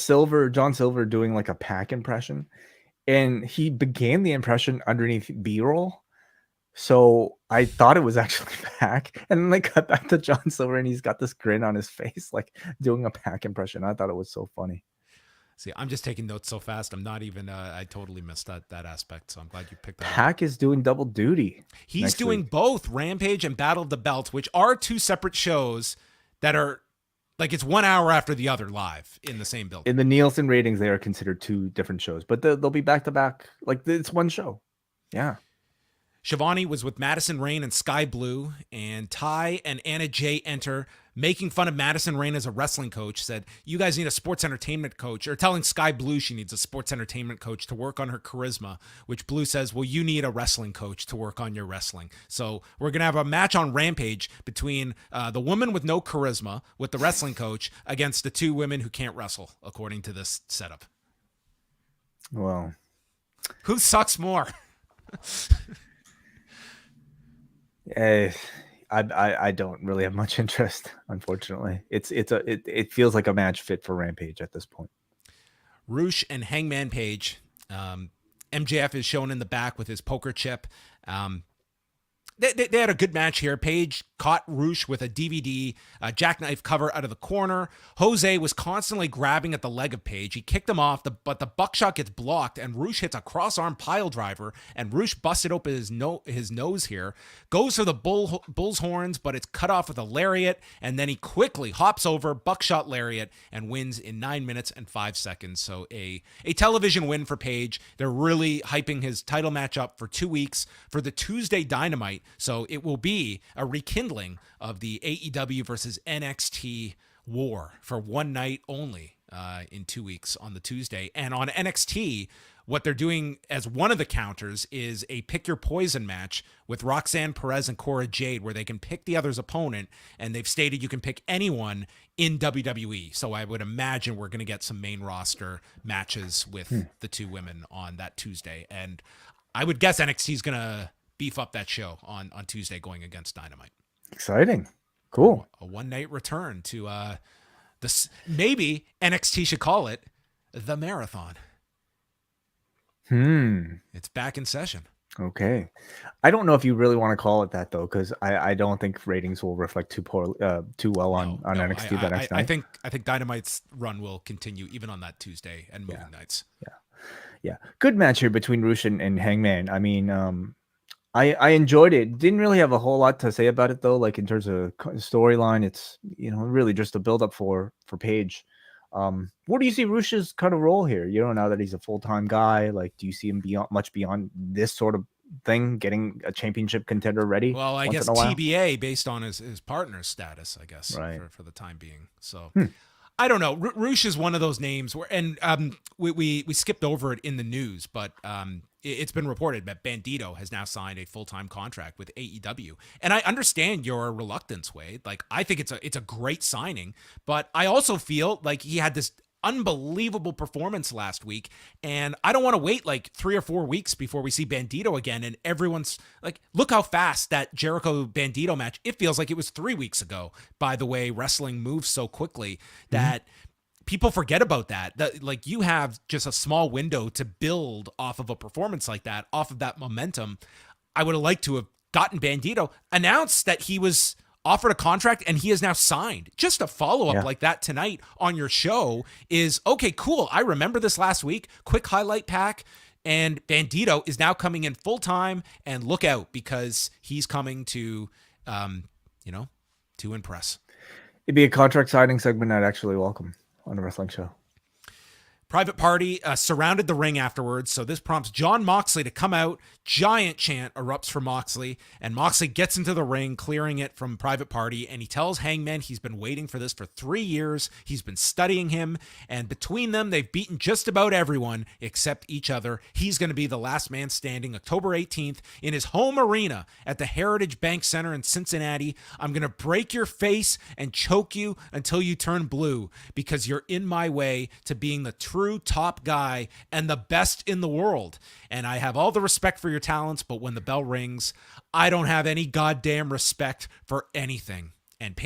B: John Silver doing like a Pac impression, and he began the impression underneath B-roll. So I thought it was actually Pac, and then they cut back to John Silver, and he's got this grin on his face, like doing a Pac impression. I thought it was so funny.
A: See, I'm just taking notes so fast. I'm not even. I totally missed that aspect. So I'm glad you picked that up.
B: Pac is doing double duty.
A: He's doing both Rampage and Battle of the Belts, which are two separate shows that are like it's 1 hour after the other live in the same building.
B: In the Nielsen ratings, they are considered two different shows, but they'll be back to back. Like it's one show. Yeah.
A: Shivani was with Madison Rayne and Sky Blue, and Ty and Anna Jay enter, making fun of Madison Rayne as a wrestling coach, said, you guys need a sports entertainment coach, or telling Sky Blue she needs a sports entertainment coach to work on her charisma, which Blue says, well, you need a wrestling coach to work on your wrestling. So we're going to have a match on Rampage between the woman with no charisma with the wrestling coach against the two women who can't wrestle, according to this setup.
B: Well,
A: who sucks more?
B: I don't really have much interest, unfortunately. It feels like a match fit for Rampage at this point.
A: Roosh and Hangman Page. MJF is shown in the back with his poker chip. They had a good match here. Page caught Roosh with a DVD jackknife cover out of the corner. Jose was constantly grabbing at the leg of Page. He kicked him off, but the buckshot gets blocked, and Roosh hits a cross-arm pile driver, and Roosh busted open his nose here. Goes for the bull's horns, but it's cut off with a lariat, and then he quickly hops over, buckshot lariat, and wins in 9 minutes and 5 seconds. So a television win for Page. They're really hyping his title match up for 2 weeks for the Tuesday Dynamite. So it will be a rekindling of the AEW versus NXT war for one night only in 2 weeks on the Tuesday. And on NXT, what they're doing as one of the counters is a pick your poison match with Roxanne Perez and Cora Jade, where they can pick the other's opponent. And they've stated you can pick anyone in WWE. So I would imagine we're going to get some main roster matches with the two women on that Tuesday. And I would guess NXT is going to beef up that show on Tuesday going against Dynamite.
B: Exciting. Cool.
A: A one-night return to this. Maybe NXT should call it the Marathon. It's back in session.
B: Okay. I don't know if you really want to call it that, though, because I don't think ratings will reflect too well on NXT that next night.
A: I think Dynamite's run will continue even on that Tuesday and moving nights.
B: Yeah. Good match here between Roosh and Hangman. I mean, I enjoyed it. Didn't really have a whole lot to say about it, though. Like in terms of storyline, it's really just a build up for Page. What do you see Roosh's kind of role here? Now that he's a full-time guy, like, do you see him much beyond this sort of thing, getting a championship contender ready?
A: Well, I guess TBA based on his partner's status, I guess, right, for the time being. So I don't know. Roosh is one of those names where, and we skipped over it in the news, but it's been reported that Bandito has now signed a full-time contract with AEW. And I understand your reluctance, Wade. Like, I think it's a great signing, but I also feel like he had this unbelievable performance last week, and I don't want to wait like 3 or 4 weeks before we see Bandito again, and everyone's like, look how fast that Jericho Bandito match, it feels like it was 3 weeks ago, by the way. Wrestling moves so quickly that people forget about that like, you have just a small window to build off of a performance like that, off of that momentum. I would have liked to have gotten Bandito, announced that he was offered a contract and he is now signed. Just a follow-up like that tonight on your show is, okay, cool. I remember this last week. Quick highlight pack. And Bandito is now coming in full-time, and look out, because he's coming to, to impress.
B: It'd be a contract signing segment I'd actually welcome on a wrestling show.
A: Private Party surrounded the ring afterwards, so this prompts Jon Moxley to come out. Giant chant erupts for Moxley, and Moxley gets into the ring, clearing it from Private Party, and he tells Hangman he's been waiting for this for 3 years. He's been studying him, and between them, they've beaten just about everyone except each other. He's going to be the last man standing October 18th in his home arena at the Heritage Bank Center in Cincinnati. I'm going to break your face and choke you until you turn blue, because you're in my way to being the true top guy and the best in the world. And I have all the respect for your talents, but when the bell rings, I don't have any goddamn respect for anything. and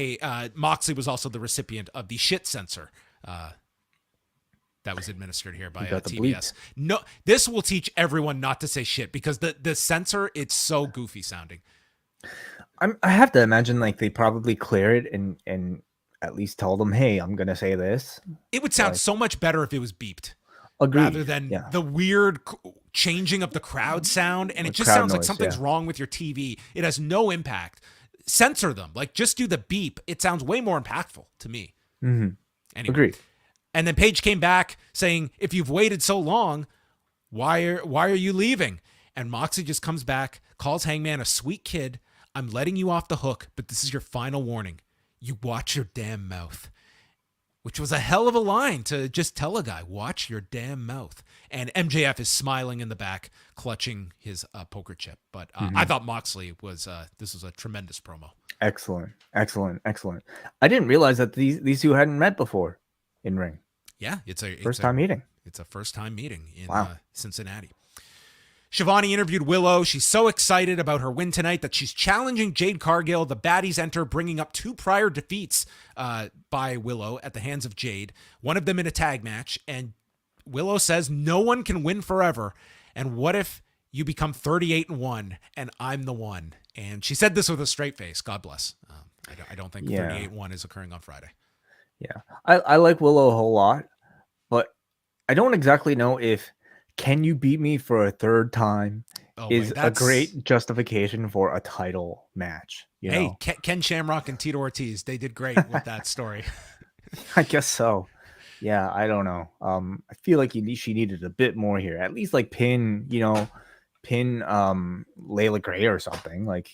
A: Moxley was also the recipient of the shit censor that was administered here by TBS. No, this will teach everyone not to say shit, because the censor, it's so goofy sounding.
B: I have to imagine like they probably clear it and at least tell them, hey, I'm gonna say this.
A: It would sound so much better if it was beeped.
B: Agreed.
A: Rather than the weird changing of the crowd sound. And it just sounds like something's wrong with your TV. It has no impact. Censor them. Like, just do the beep. It sounds way more impactful to me.
B: Mm-hmm.
A: Anyway.
B: Agreed.
A: And then Paige came back saying, if you've waited so long, why are you leaving? And Moxley just comes back, calls Hangman a sweet kid. I'm letting you off the hook, but this is your final warning. You watch your damn mouth. Which was a hell of a line to just tell a guy, watch your damn mouth. And MJF is smiling in the back, clutching his poker chip. But I thought Moxley this was a tremendous promo.
B: Excellent. I didn't realize that these two hadn't met before in ring.
A: Yeah, it's a
B: first time meeting.
A: It's a first time meeting in Cincinnati. Shivani interviewed Willow. She's so excited about her win tonight that she's challenging Jade Cargill. The baddies enter, bringing up 2 prior defeats by Willow at the hands of Jade, one of them in a tag match. And Willow says no one can win forever. And what if you become 38-1 and I'm the one? And she said this with a straight face. God bless. I don't think 38-1 is occurring on Friday.
B: Yeah, I like Willow a whole lot, but I don't exactly know if can you beat me for a third time is a great justification for a title match. You know?
A: Ken Shamrock and Tito Ortiz, they did great with that story.
B: I guess so. Yeah, I don't know. I feel like she needed a bit more here. At least like pin Layla Gray or something. Like,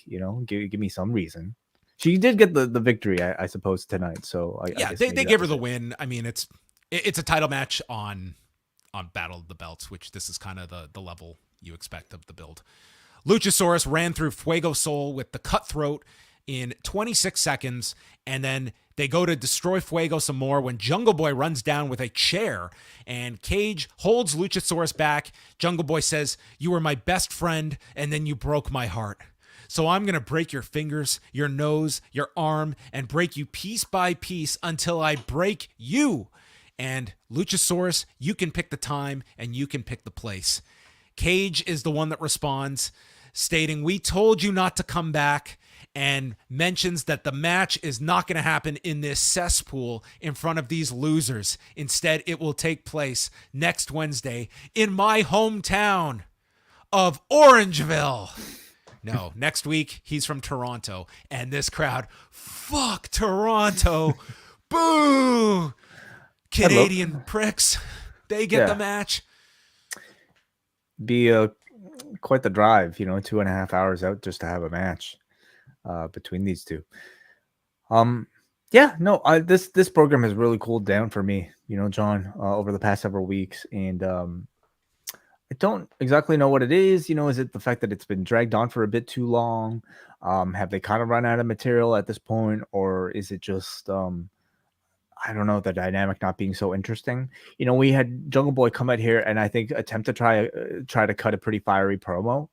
B: give me some reason. She did get the victory, I suppose, tonight. So I guess
A: they gave her the win. I mean, it's a title match on Battle of the Belts, which this is kind of the level you expect of the build. Luchasaurus ran through Fuego Sol with the cutthroat in 26 seconds, and then they go to destroy Fuego some more when Jungle Boy runs down with a chair, and Cage holds Luchasaurus back. Jungle Boy says, "You were my best friend, and then you broke my heart. So I'm going to break your fingers, your nose, your arm, and break you piece by piece until I break you. And Luchasaurus, you can pick the time and you can pick the place." Cage is the one that responds, stating, "We told you not to come back," and mentions that the match is not going to happen in this cesspool in front of these losers. Instead, it will take place next Wednesday in my hometown of Orangeville. No, next week, he's from Toronto, and this crowd, fuck Toronto, boo! Canadian pricks, they get the match.
B: Be quite the drive, 2.5 hours out just to have a match between these two. This program has really cooled down for me, John, over the past several weeks, and I don't exactly know what it is. Is it the fact that it's been dragged on for a bit too long? Have they kind of run out of material at this point, or is it just I don't know, the dynamic not being so interesting? We had Jungle Boy come out here and I think attempt to try to cut a pretty fiery promo.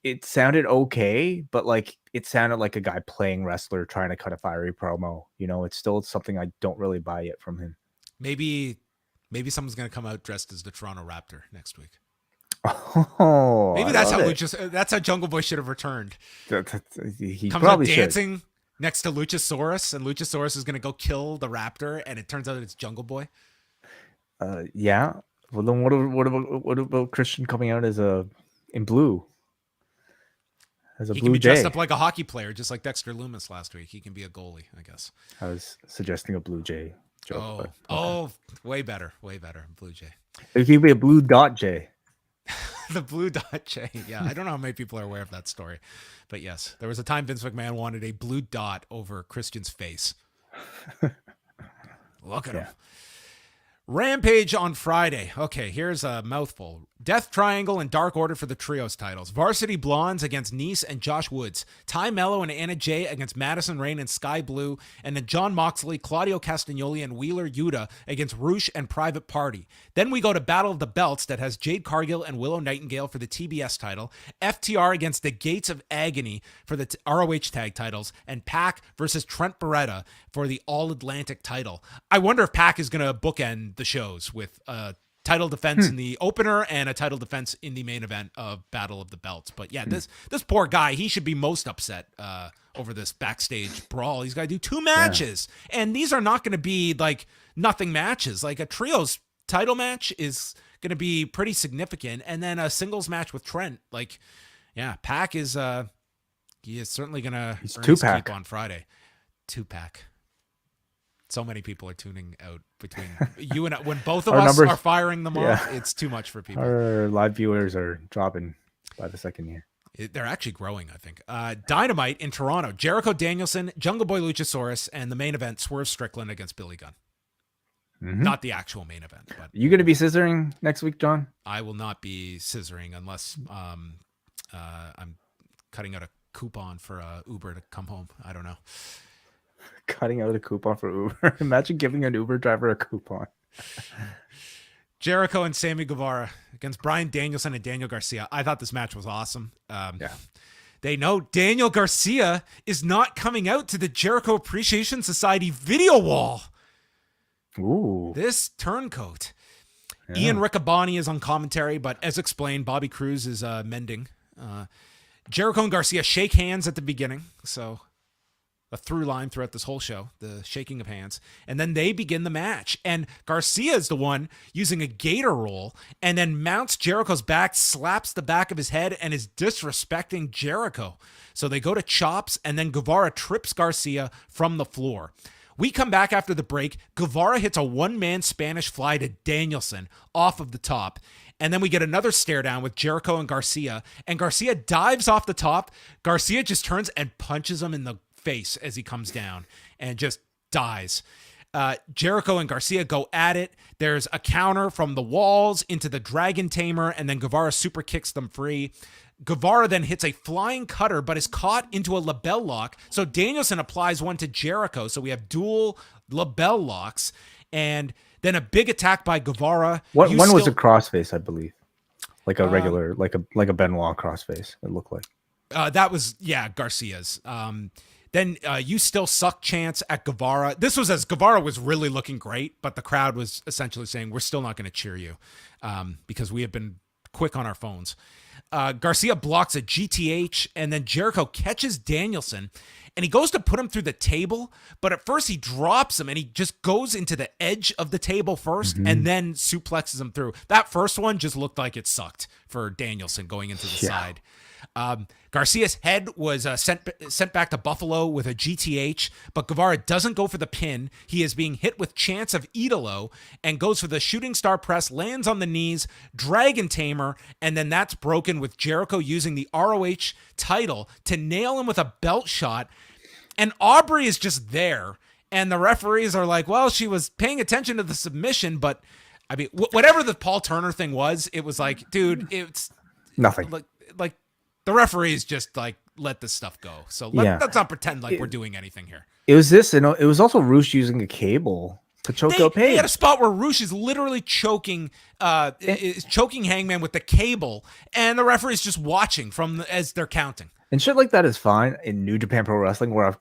B: It sounded okay, but it sounded like a guy playing wrestler trying to cut a fiery promo. It's still something I don't really buy yet from him.
A: Maybe someone's going to come out dressed as the Toronto Raptor next week.
B: Oh,
A: maybe that's how Jungle Boy should have returned.
B: He
A: comes
B: probably
A: out dancing
B: should.
A: Next to Luchasaurus, and Luchasaurus is going to go kill the Raptor, and it turns out it's Jungle Boy.
B: Yeah. Well, then what about Christian coming out in blue? As a
A: he
B: blue
A: can be
B: jay.
A: dressed up like a hockey player, just like Dexter Loomis last week. He can be a goalie, I guess.
B: I was suggesting a blue jay joke.
A: Way better, blue jay.
B: It could be a blue dot jay.
A: The blue dot jay. Yeah, I don't know how many people are aware of that story, but yes, there was a time Vince McMahon wanted a blue dot over Christian's face. Look at him. Rampage on Friday. Okay, here's a mouthful. Death Triangle and Dark Order for the Trios titles. Varsity Blondes against Nice and Josh Woods. Ty Mello and Anna Jay against Madison Rain and Sky Blue. And then John Moxley, Claudio Castagnoli, and Wheeler Yuta against Roosh and Private Party. Then we go to Battle of the Belts that has Jade Cargill and Willow Nightingale for the TBS title. FTR against the Gates of Agony for the ROH tag titles. And Pac versus Trent Beretta for the All-Atlantic title. I wonder if Pac is going to bookend the shows with title defense in the opener and a title defense in the main event of Battle of the Belts. But yeah, this poor guy, he should be most upset over this backstage brawl. He's got to do 2 matches, and these are not going to be like nothing matches. Like a trios title match is going to be pretty significant, and then a singles match with Trent. Like, yeah, Pac is he is certainly going to earn his keep on Friday. 2-pack. So many people are tuning out between you and when both of us are firing them off. It's too much for people.
B: Our live viewers are dropping by the second year.
A: They're actually growing, I think. Dynamite in Toronto. Jericho Danielson, Jungle Boy Luchasaurus, and the main event, Swerve Strickland against Billy Gunn. Mm-hmm. Not the actual main event. But
B: you going to be scissoring next week, John?
A: I will not be scissoring unless I'm cutting out a coupon for Uber to come home. I don't know.
B: Cutting out a coupon for Uber. Imagine giving an Uber driver a coupon.
A: Jericho and Sammy Guevara against Bryan Danielson and Daniel Garcia. I thought this match was awesome. They know Daniel Garcia is not coming out to the Jericho Appreciation Society video wall.
B: Ooh.
A: This turncoat. Ian Riccaboni is on commentary, but as explained, Bobby Cruz is mending. Jericho and Garcia shake hands at the beginning, so a through line throughout this whole show, the shaking of hands. And then they begin the match. And Garcia is the one using a gator roll and then mounts Jericho's back, slaps the back of his head, and is disrespecting Jericho. So they go to chops, and then Guevara trips Garcia from the floor. We come back after the break. Guevara hits a one-man Spanish fly to Danielson off of the top. And then we get another stare down with Jericho and Garcia. And Garcia dives off the top. Garcia just turns and punches him in the face as he comes down and just dies. Jericho and Garcia go at it. There's a counter from the walls into the Dragon Tamer, and then Guevara super kicks them free. Guevara then hits a flying cutter, but is caught into a label lock. So Danielson applies one to Jericho. So we have dual label locks, and then a big attack by Guevara.
B: One was a crossface, I believe, like a regular, like a Benoit crossface. It looked like
A: that was Garcia's. Then you still suck chants at Guevara. This was as Guevara was really looking great, but the crowd was essentially saying, we're still not going to cheer you because we have been quick on our phones. Garcia blocks a GTH, and then Jericho catches Danielson, and he goes to put him through the table, but at first he drops him, and he just goes into the edge of the table first, and then suplexes him through. That first one just looked like it sucked for Danielson going into the side. Garcia's head was sent back to Buffalo with a GTH, but Guevara doesn't go for the pin. He is being hit with chants of Idolo and goes for the shooting star press, lands on the knees, Dragon Tamer, and then that's broken with Jericho using the ROH title to nail him with a belt shot. And Aubrey is just there, and the referees are like, well, she was paying attention to the submission, but I mean, whatever the Paul Turner thing was, it was like, dude, it's
B: nothing.
A: Like the referees just like let this stuff go. So let's not pretend like we're doing anything here.
B: It was this, and it was also Roosh using a cable to choke out Paige.
A: They had a spot where Roosh is literally choking Hangman with the cable, and the referee's just watching as they're counting.
B: And shit like that is fine in New Japan Pro Wrestling, where I've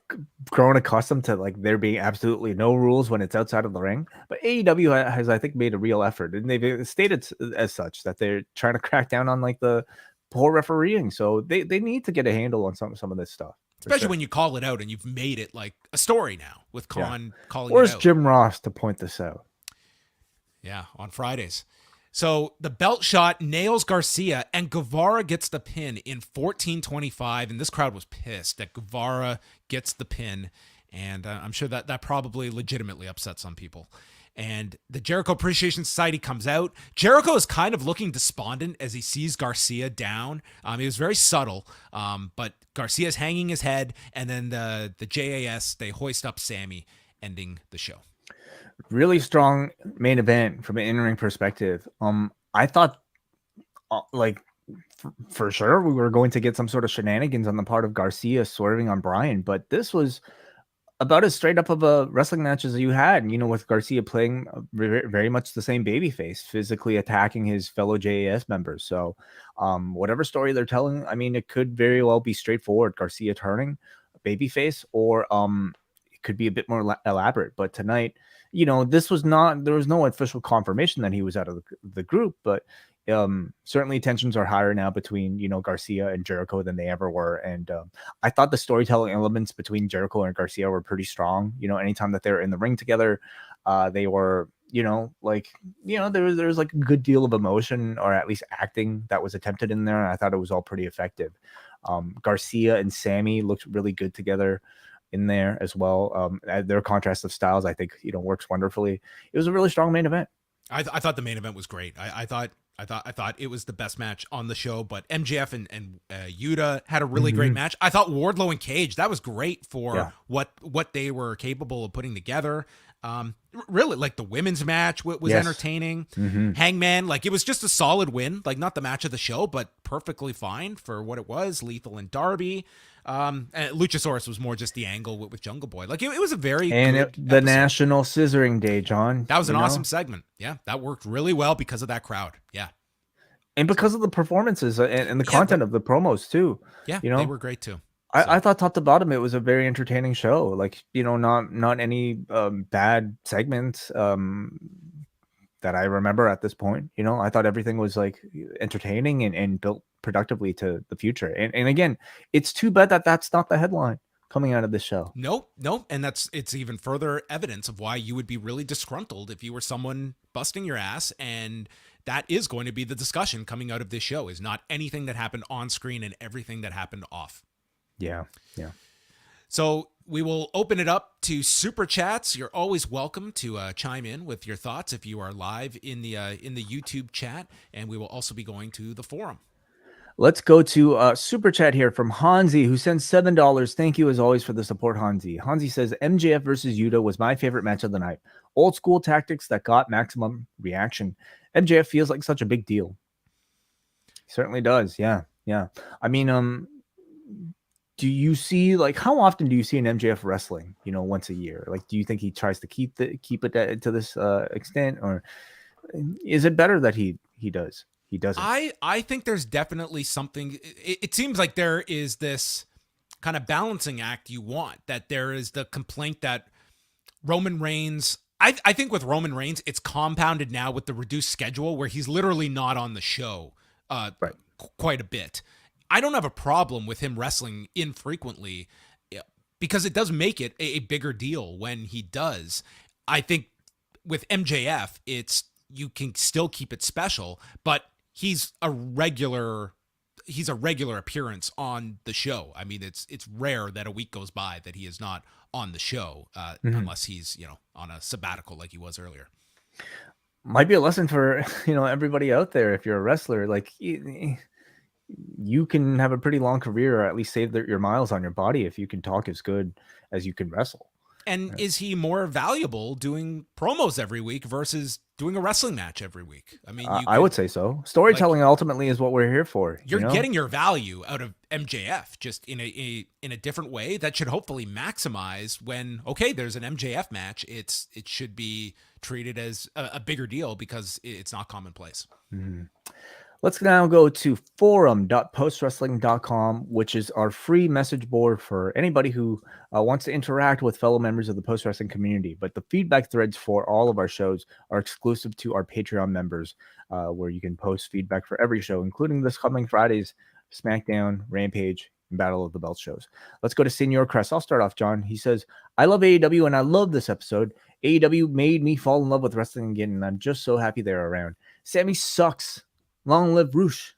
B: grown accustomed to like there being absolutely no rules when it's outside of the ring. But AEW has, I think, made a real effort, and they've stated as such that they're trying to crack down on like the poor refereeing. So they need to get a handle on some of this stuff.
A: Especially when you call it out and you've made it like a story now with Khan calling
B: Where's
A: it out.
B: Jim Ross to point this out?
A: Yeah, on Fridays. So the belt shot nails Garcia, and Guevara gets the pin in 14:25, and this crowd was pissed that Guevara gets the pin, and I'm sure that probably legitimately upset some people. And the Jericho Appreciation Society comes out. Jericho is kind of looking despondent as he sees Garcia down. It was very subtle, but Garcia's hanging his head, and then the JAS, they hoist up Sammy, ending the show.
B: Really strong main event from an in-ring perspective. I thought like for sure we were going to get some sort of shenanigans on the part of Garcia swerving on Bryan, but this was about as straight up of a wrestling match as you had, with Garcia playing very much the same babyface, physically attacking his fellow JAS members. So whatever story they're telling, I mean, it could very well be straightforward, Garcia turning babyface, or it could be a bit more elaborate. But tonight, this was not, there was no official confirmation that he was out of the group, but certainly tensions are higher now between Garcia and Jericho than they ever were, and I thought the storytelling elements between Jericho and Garcia were pretty strong. Anytime that they were in the ring together, they were there was like a good deal of emotion, or at least acting, that was attempted in there, and I thought it was all pretty effective. Garcia and Sammy looked really good together in there as well. Their contrast of styles, I think, works wonderfully. It was a really strong main event.
A: I thought the main event was great. I thought it was the best match on the show, but MJF and Yuta had a really great match. I thought Wardlow and Cage, that was great for what they were capable of putting together. Really, like the women's match was entertaining. Hangman, like it was just a solid win, like not the match of the show, but perfectly fine for what it was. Lethal and Darby. And Luchasaurus was more just the angle with Jungle Boy. Like it was a very
B: the
A: episode.
B: National Scissoring Day, John.
A: That was an awesome segment. Yeah, that worked really well because of that crowd. Yeah,
B: and because of the performances and the content of the promos too.
A: Yeah, they were great too.
B: I thought top to bottom it was a very entertaining show. Like not any bad segments that I remember at this point. I thought everything was like entertaining and built productively to the future. And again, it's too bad that that's not the headline coming out of this show.
A: No. And it's even further evidence of why you would be really disgruntled if you were someone busting your ass. And that is going to be the discussion coming out of this show, is not anything that happened on screen and everything that happened off.
B: Yeah.
A: So we will open it up to super chats. You're always welcome to chime in with your thoughts if you are live in the YouTube chat, and we will also be going to the forum.
B: Let's go to super chat here from Hansi, who sends $7. Thank you as always for the support, Hansi. Hansi says MJF versus Yuta was my favorite match of the night. Old school tactics that got maximum reaction. MJF feels like such a big deal. He certainly does. Yeah. I mean, do you see, like, how often do you see an MJF wrestling? Once a year. Like, do you think he tries to keep it to this extent, or is it better that he does? He doesn't.
A: I think there's definitely something. It seems like there is this kind of balancing act you want. That there is the complaint that Roman Reigns. I think with Roman Reigns, it's compounded now with the reduced schedule where he's literally not on the show quite a bit. I don't have a problem with him wrestling infrequently because it does make it a bigger deal when he does. I think with MJF, you can still keep it special, but he's a regular appearance on the show. I mean, it's rare that a week goes by that he is not on the show, unless he's, on a sabbatical like he was earlier.
B: Might be a lesson for, everybody out there. If you're a wrestler, like you can have a pretty long career, or at least save your miles on your body if you can talk as good as you can wrestle.
A: And is he more valuable doing promos every week versus doing a wrestling match every week? I mean,
B: I would say so. Storytelling ultimately is what we're here for.
A: You're getting your value out of MJF just in a different way that should hopefully maximize when, okay, there's an MJF match. It should be treated as a bigger deal because it's not commonplace.
B: Mm-hmm. Let's now go to forum.postwrestling.com, which is our free message board for anybody who wants to interact with fellow members of the post wrestling community. But the feedback threads for all of our shows are exclusive to our Patreon members, where you can post feedback for every show, including this coming Friday's SmackDown, Rampage, and Battle of the Belts shows. Let's go to Senior Crest. I'll start off, John. He says, I love AEW and I love this episode. AEW made me fall in love with wrestling again, and I'm just so happy they're around. Sammy sucks. Long live Roosh.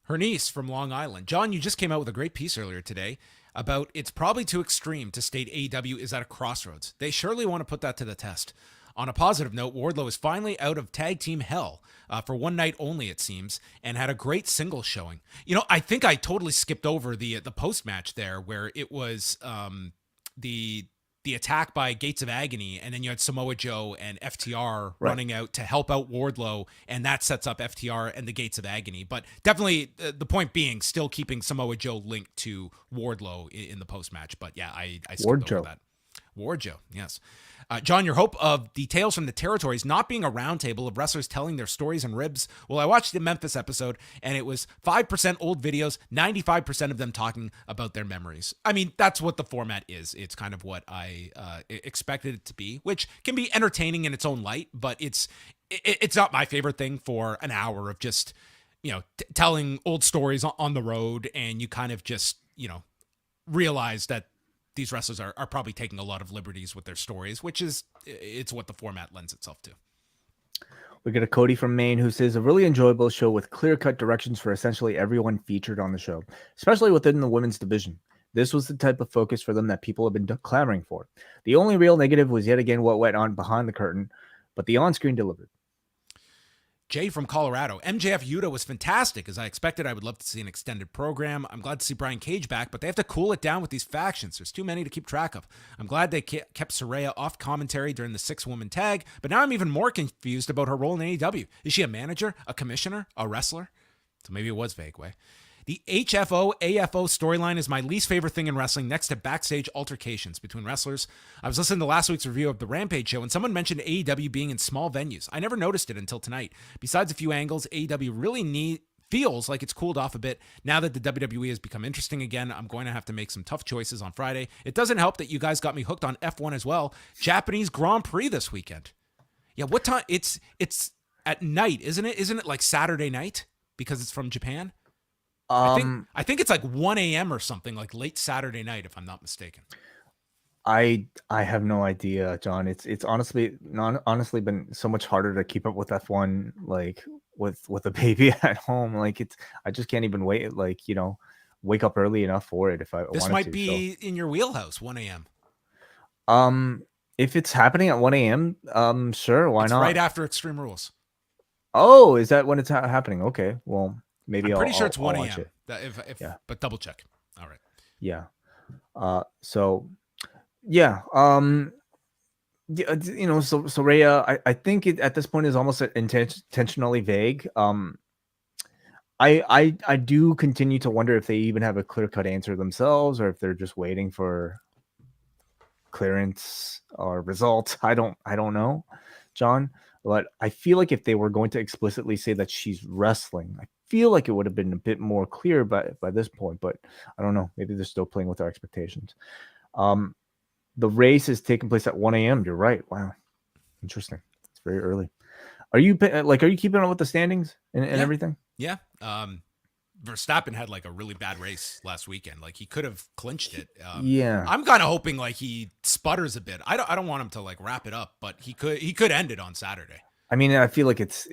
A: Her niece from Long Island. John, you just came out with a great piece earlier today about it's probably too extreme to state AEW is at a crossroads. They surely want to put that to the test. On a positive note, Wardlow is finally out of tag team hell for one night only, it seems, and had a great singles showing. I think I totally skipped over the post-match there where it was the the attack by Gates of Agony, and then you had Samoa Joe and FTR
B: Right.
A: running out to help out Wardlow, and that sets up FTR and the Gates of Agony. But definitely the point being still keeping Samoa Joe linked to Wardlow in the post-match. But yeah, I skipped over that. Ward Joe, yes. John, your hope of the Tales from the Territories not being a roundtable of wrestlers telling their stories and ribs. Well, I watched the Memphis episode, and it was 5% old videos, 95% of them talking about their memories. I mean, that's what the format is. It's kind of what I expected it to be, which can be entertaining in its own light, but it's not my favorite thing for an hour of just, telling old stories on the road, and you kind of just, realize that these wrestlers are probably taking a lot of liberties with their stories, which is, it's what the format lends itself to.
B: We get a Cody from Maine who says a really enjoyable show with clear-cut directions for essentially everyone featured on the show, especially within the women's division. This was the type of focus for them that people have been clamoring for. The only real negative was yet again what went on behind the curtain, but the on-screen delivered.
A: Jay from Colorado. MJF Yuta was fantastic. As I expected, I would love to see an extended program. I'm glad to see Brian Cage back, but they have to cool it down with these factions. There's too many to keep track of. I'm glad they kept Saraya off commentary during the 6-woman tag, but now I'm even more confused about her role in AEW. Is she a manager, a commissioner, a wrestler? So maybe it was vague way. The HFO AFO storyline is my least favorite thing in wrestling, next to backstage altercations between wrestlers. I was listening to last week's review of the Rampage show, and someone mentioned AEW being in small venues. I never noticed it until tonight. Besides a few angles, AEW really feels like it's cooled off a bit. Now that the WWE has become interesting again, I'm going to have to make some tough choices on Friday. It doesn't help that you guys got me hooked on F1 as well. Japanese Grand Prix this weekend. Yeah, what time? It's at night, isn't it? Isn't it like Saturday night because it's from Japan? I think it's like 1 a.m. or something, like late Saturday night, if I'm not mistaken.
B: I have no idea, John. It's honestly been so much harder to keep up with F1, like with a baby at home. Like I just can't even wait. Like wake up early enough for it if I.
A: This might be in your wheelhouse. 1 a.m.
B: If it's happening at 1 a.m., sure, why not?
A: Right after Extreme Rules.
B: Oh, is that when it's happening? Okay, well. Maybe
A: I'm pretty sure it's 1 a.m.
B: Yeah.
A: But double check. All right.
B: Yeah. So yeah. So Rhea, I think it at this point is almost intentionally vague. I do continue to wonder if they even have a clear-cut answer themselves, or if they're just waiting for clearance or results. I don't know, John. But I feel like if they were going to explicitly say that she's wrestling, I feel like it would have been a bit more clear by this point, but I don't know. Maybe they're still playing with our expectations. The race is taking place at 1 a.m. You're right. Wow. Interesting. It's very early. Are you keeping up with the standings and everything?
A: Yeah. Verstappen had like a really bad race last weekend. Like he could have clinched it.
B: Yeah.
A: I'm kind of hoping like he sputters a bit. I don't want him to like wrap it up, but he could end it on Saturday.
B: I mean, I feel like it's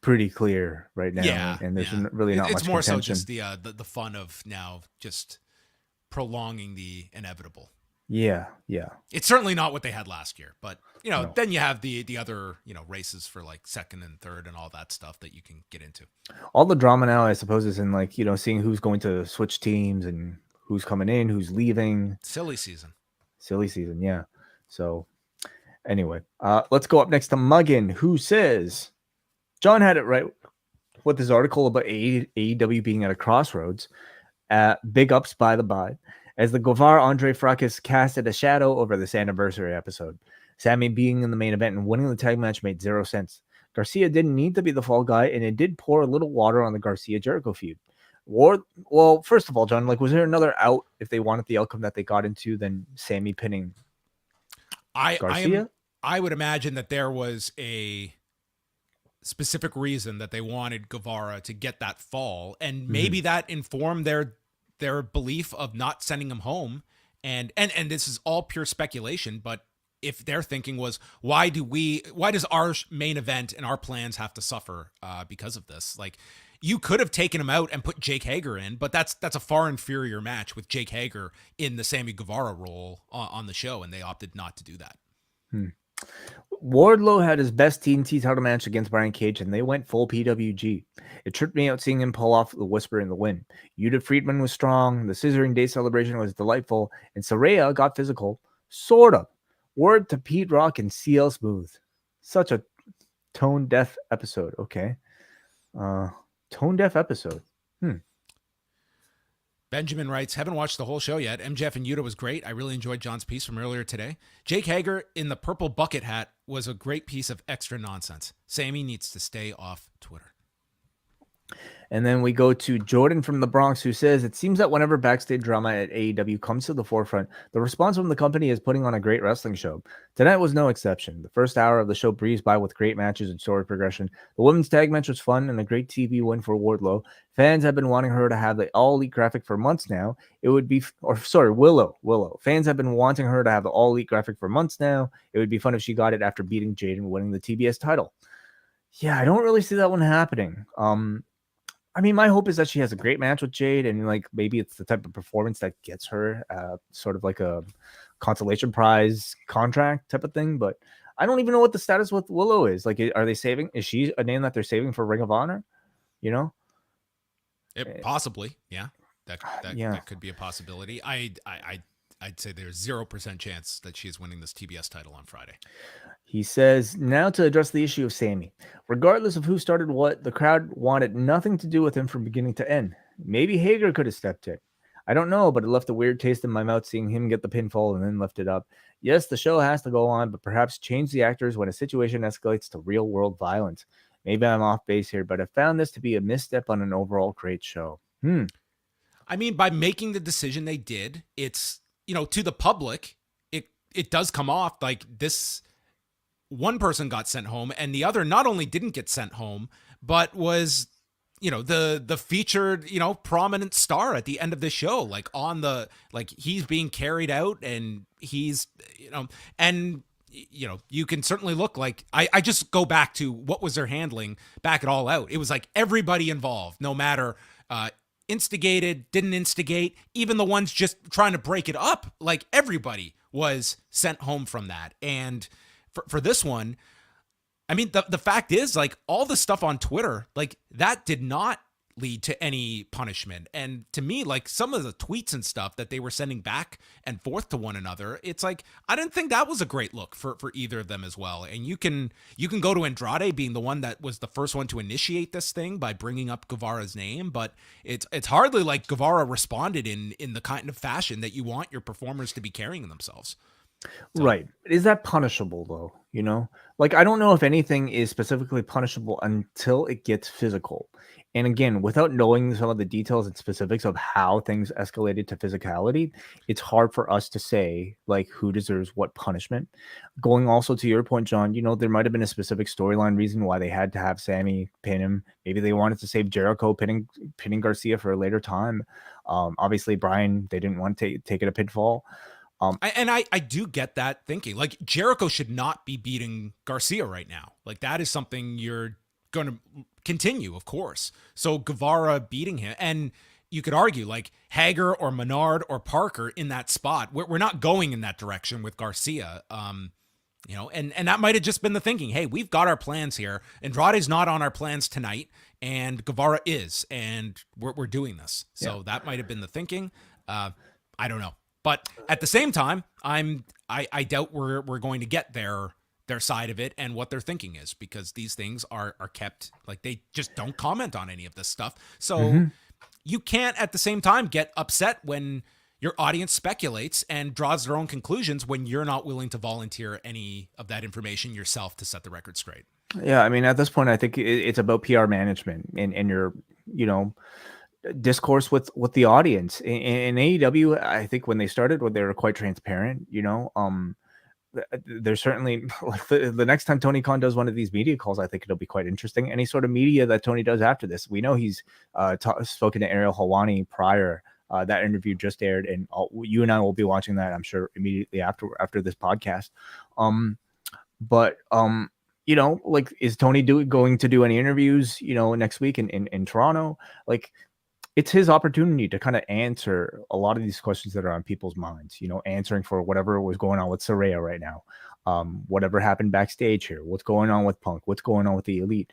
B: pretty clear right now.
A: Yeah,
B: and there's really not much
A: It's more
B: contention.
A: so just the fun of now just prolonging the inevitable.
B: Yeah.
A: It's certainly not what they had last year, but
B: No.
A: Then you have the other, races for like second and third and all that stuff that you can get into.
B: All the drama now, I suppose, is in like, seeing who's going to switch teams and who's coming in, who's leaving.
A: Silly season.
B: Yeah. So anyway, let's go up next to Muggin, who says John had it right with his article about AEW being at a crossroads. Big ups by the by, as the Guevara Andre fracas casted a shadow over this anniversary episode. Sammy being in the main event and winning the tag match made 0 sense. Garcia didn't need to be the fall guy, and it did pour a little water on the Garcia Jericho feud. Well, first of all, John, was there another out if they wanted the outcome that they got into than Sammy pinning Garcia?
A: I would imagine that there was a specific reason that they wanted Guevara to get that fall, and maybe that informed their belief of not sending him home. And this is all pure speculation, but if their thinking was, why does our main event and our plans have to suffer because of this? Like, you could have taken him out and put Jake Hager in, but that's a far inferior match with Jake Hager in the Sammy Guevara role on the show, and they opted not to do that.
B: Wardlow had his best TNT title match against Brian Cage, and they went full PWG. It tripped me out seeing him pull off the Whisper in the Wind. Yuta Friedman was strong, the Scissoring Day celebration was delightful, and Saraya got physical. Sort of. Word to Pete Rock and CL Smooth. Such a tone deaf episode. Okay. Tone deaf episode.
A: Benjamin writes, haven't watched the whole show yet. MJF and Yuta was great. I really enjoyed John's piece from earlier today. Jake Hager in the purple bucket hat was a great piece of extra nonsense. Sammy needs to stay off Twitter.
B: And then we go to Jordan from the Bronx, who says, it seems that whenever backstage drama at AEW comes to the forefront, the response from the company is putting on a great wrestling show. Tonight was no exception. The first hour of the show breezed by with great matches and story progression. The women's tag match was fun and a great TV win for Wardlow. Fans have been wanting her to have the All Elite graphic for months now. It would be, Willow. Fans have been wanting her to have the All Elite graphic for months now. It would be fun if she got it after beating Jade and winning the TBS title. Yeah, I don't really see that one happening. I mean, my hope is that she has a great match with Jade, and like maybe it's the type of performance that gets her sort of like a consolation prize contract type of thing. But I don't even know what the status with Willow is. Like, are they saving? Is she a name that they're saving for Ring of Honor? You know,
A: possibly, yeah. That could be a possibility. I'd say there's 0% chance that she is winning this TBS title on Friday.
B: He says, now to address the issue of Sammy. Regardless of who started what, the crowd wanted nothing to do with him from beginning to end. Maybe Hager could have stepped in. I don't know, but it left a weird taste in my mouth seeing him get the pinfall and then lift it up. Yes, the show has to go on, but perhaps change the actors when a situation escalates to real-world violence. Maybe I'm off base here, but I found this to be a misstep on an overall great show.
A: I mean, by making the decision they did, it's, to the public, it does come off like this. One person got sent home and the other not only didn't get sent home, but was, the featured, prominent star at the end of the show, like he's being carried out and he's, and, you can certainly look like, I just go back to what was their handling back at All Out. It was like everybody involved, no matter, instigated, didn't instigate, even the ones just trying to break it up, like everybody was sent home from that. And for this one, I mean, the fact is, like, all the stuff on Twitter, like, that did not lead to any punishment. And to me, like, some of the tweets and stuff that they were sending back and forth to one another, it's like, I didn't think that was a great look for either of them as well. And you can go to Andrade being the one that was the first one to initiate this thing by bringing up Guevara's name, but it's hardly like Guevara responded in the kind of fashion that you want your performers to be carrying themselves. So.
B: Right. Is that punishable though? Like, I don't know if anything is specifically punishable until it gets physical. And again, without knowing some of the details and specifics of how things escalated to physicality, it's hard for us to say like who deserves what punishment. Going also to your point, John, there might have been a specific storyline reason why they had to have Sammy pin him. Maybe they wanted to save Jericho pinning Garcia for a later time. Obviously, Bryan, they didn't want to take it a pinfall.
A: I do get that thinking. Like, Jericho should not be beating Garcia right now. Like, that is something you're going to continue, of course. So Guevara beating him, and you could argue like Hager or Menard or Parker in that spot. We're not going in that direction with Garcia. And that might have just been the thinking. Hey, we've got our plans here. Andrade's not on our plans tonight, and Guevara is, and we're doing this. So that might have been the thinking. I don't know. But at the same time, I doubt we're going to get their side of it and what their thinking is, because these things are kept, like, they just don't comment on any of this stuff. So you can't at the same time get upset when your audience speculates and draws their own conclusions when you're not willing to volunteer any of that information yourself to set the record straight.
B: Yeah, I mean, at this point, I think it's about PR management and your, discourse with the audience. In AEW, I think when they started, they were quite transparent. There's certainly like the next time Tony Khan does one of these media calls, I think it'll be quite interesting. Any sort of media that Tony does after this, we know he's spoken to Ariel Helwani prior. That interview just aired, and you and I will be watching that, I'm sure, immediately after this podcast. Like, is Tony going to do any interviews, next week in Toronto? Like, it's his opportunity to kind of answer a lot of these questions that are on people's minds, answering for whatever was going on with Saraya right now, whatever happened backstage here, what's going on with Punk, what's going on with the Elite.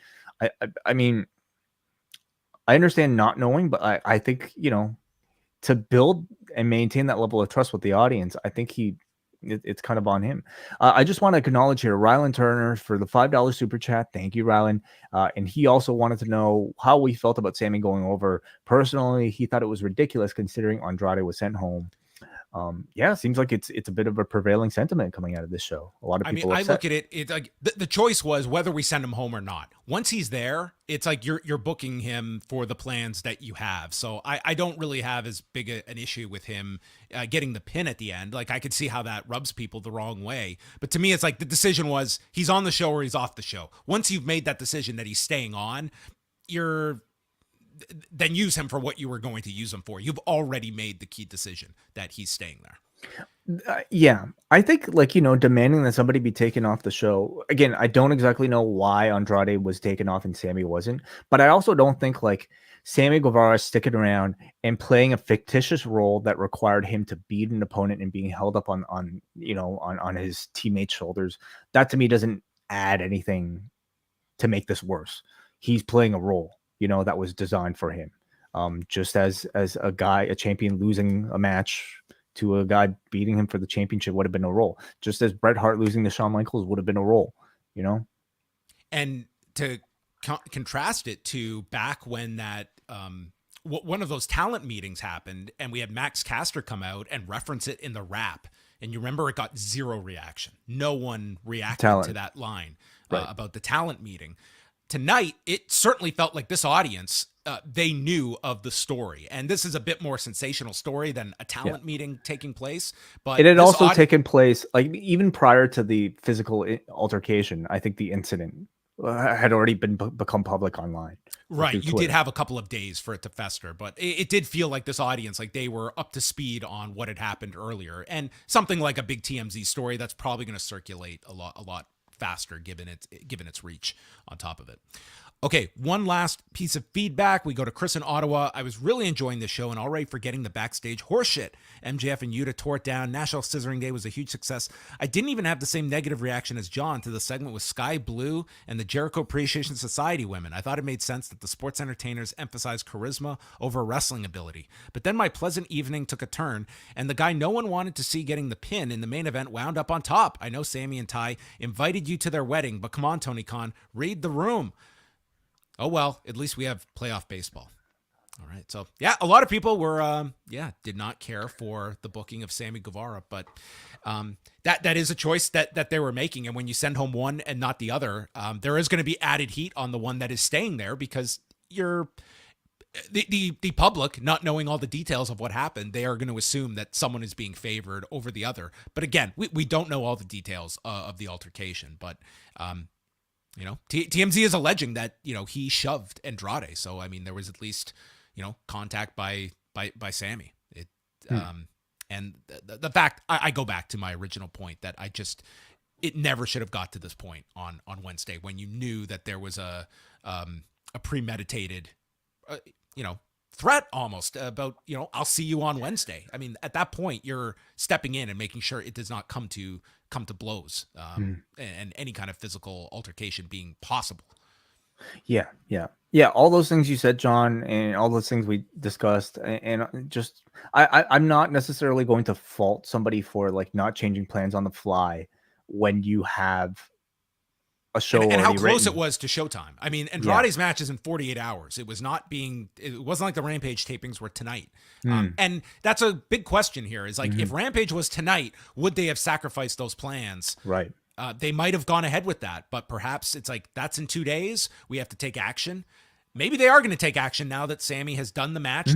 B: I mean, I understand not knowing, but I think, to build and maintain that level of trust with the audience, I think he it's kind of on him. I just want to acknowledge here Rylan Turner for the $5 super chat. Thank you, Rylan. And he also wanted to know how we felt about Sammy going over. Personally, he thought it was ridiculous considering Andrade was sent home. Yeah, it seems like it's a bit of a prevailing sentiment coming out of this show. A lot of people.
A: I look at it. It's like the choice was whether we send him home or not. Once he's there, it's like you're booking him for the plans that you have. So I don't really have as big an issue with him getting the pin at the end. Like I could see how that rubs people the wrong way. But to me, it's like the decision was he's on the show or he's off the show. Once you've made that decision that he's staying on, then use him for what you were going to use him for. You've already made the key decision that he's staying there.
B: Yeah, I think demanding that somebody be taken off the show. Again, I don't exactly know why Andrade was taken off and Sammy wasn't, but I also don't think Sammy Guevara sticking around and playing a fictitious role that required him to beat an opponent and being held up on his teammates' shoulders. That to me doesn't add anything to make this worse. He's playing a role, that was designed for him. Just as a champion losing a match to a guy beating him for the championship would have been a role. Just as Bret Hart losing to Shawn Michaels would have been a role, And
A: to contrast it to back when that one of those talent meetings happened and we had Max Caster come out and reference it in the rap. And you remember it got zero reaction. No one reacted to that line about the talent meeting. Tonight, it certainly felt like this audience, they knew of the story. And this is a bit more sensational story than a talent meeting taking place. But
B: it had also taken place, even prior to the physical altercation. I think the incident had already become public online.
A: Right. You did have a couple of days for it to fester, but it did feel like this audience, they were up to speed on what had happened earlier. And something like a big TMZ story, that's probably going to circulate a lot faster given its reach on top of it. Okay, one last piece of feedback. We go to Chris in Ottawa. I was really enjoying this show and already forgetting the backstage horseshit. MJF and Yuta tore it down. National Scissoring Day was a huge success. I didn't even have the same negative reaction as John to the segment with Sky Blue and the Jericho Appreciation Society women. I thought it made sense that the sports entertainers emphasized charisma over wrestling ability. But then my pleasant evening took a turn, and the guy no one wanted to see getting the pin in the main event wound up on top. I know Sammy and Ty invited you to their wedding, but come on, Tony Khan, read the room. Oh, well, at least we have playoff baseball. All right. So, yeah, a lot of people were, did not care for the booking of Sammy Guevara. But that is a choice that they were making. And when you send home one and not the other, there is going to be added heat on the one that is staying there because the public, not knowing all the details of what happened, they are going to assume that someone is being favored over the other. But again, we don't know all the details of the altercation. But TMZ is alleging that, he shoved Andrade. So, I mean, there was at least, contact by Sammy. And the fact, I go back to my original point that it never should have got to this point on Wednesday when you knew that there was a premeditated, threat almost about, I'll see you on Wednesday. I mean, at that point, you're stepping in and making sure it does not come to blows and any kind of physical altercation being possible.
B: Yeah. All those things you said, John, and all those things we discussed, and just I'm not necessarily going to fault somebody for not changing plans on the fly when you have a show
A: and how close
B: written.
A: It was to showtime. I mean, Andrade's match is in 48 hours. It wasn't like the Rampage tapings were tonight. And that's a big question here is if Rampage was tonight, would they have sacrificed those plans? Right. They might have gone ahead with that, but perhaps it's that's in 2 days. We have to take action. Maybe they are going to take action now that Sammy has done the match,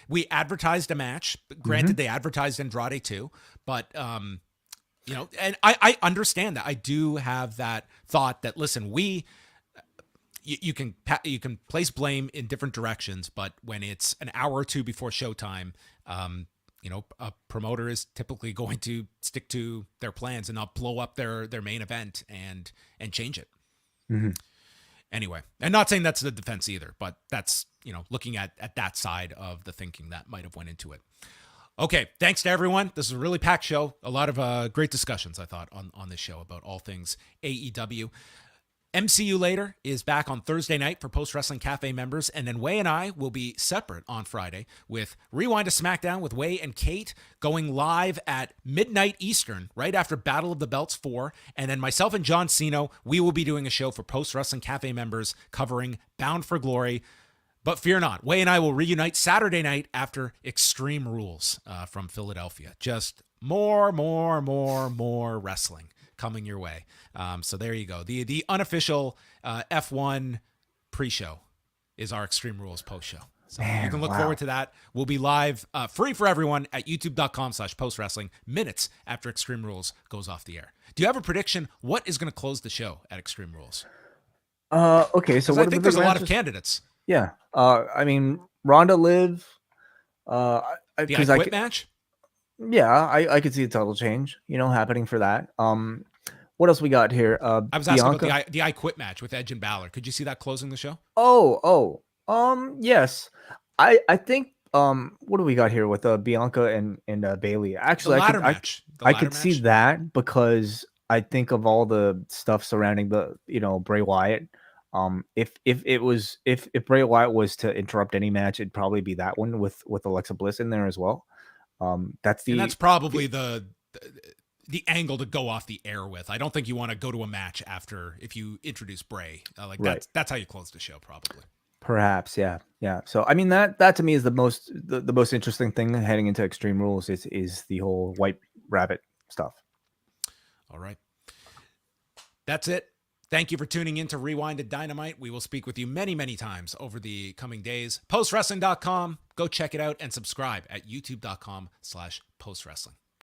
A: we advertised a match. Granted, they advertised Andrade too, but, and I understand that. I do have that thought that, listen, you can place blame in different directions, but when it's an hour or two before showtime, a promoter is typically going to stick to their plans and not blow up their main event and change it. Anyway, and not saying that's the defense either, but that's, looking at that side of the thinking that might have went into it. Okay, thanks to everyone. This is a really packed show. A lot of great discussions, I thought, on this show about all things AEW. MCU Later is back on Thursday night for Post Wrestling Cafe members, and then Wai and I will be separate on Friday with Rewind to SmackDown with Wai and Kate going live at midnight Eastern, right after Battle of the Belts 4, and then myself and John Cena, we will be doing a show for Post Wrestling Cafe members covering Bound for Glory. But fear not, Wai and I will reunite Saturday night after Extreme Rules from Philadelphia. Just more wrestling coming your way. So there you go. The unofficial F1 pre-show is our Extreme Rules post-show. So you can look forward to that. We'll be live, free for everyone at youtube.com/postwrestling minutes after Extreme Rules goes off the air. Do you have a prediction? What is going to close the show at Extreme Rules?
B: Okay, so what
A: I think there's a lot of candidates.
B: Yeah. I mean, Ronda Liv.
A: The I Quit match?
B: Yeah, I could see a total change, happening for that. What else we got here?
A: I was asking about the I Quit match with Edge and Balor. Could you see that closing the show?
B: Yes. I think what do we got here with Bianca and Bailey? Actually, I could see that because I think of all the stuff surrounding the Bray Wyatt. If Bray Wyatt was to interrupt any match, it'd probably be that one with Alexa Bliss in there as well. That's
A: probably the angle to go off the air with. I don't think you want to go to a match after if you introduce Bray. That's how you close the show, probably.
B: Perhaps, yeah. So I mean that to me is the most interesting thing heading into Extreme Rules is the whole White Rabbit stuff.
A: All right, that's it. Thank you for tuning in to Rewind-A-Dynamite. We will speak with you many times over the coming days. Postwrestling.com. Go check it out and subscribe at youtube.com/postwrestling.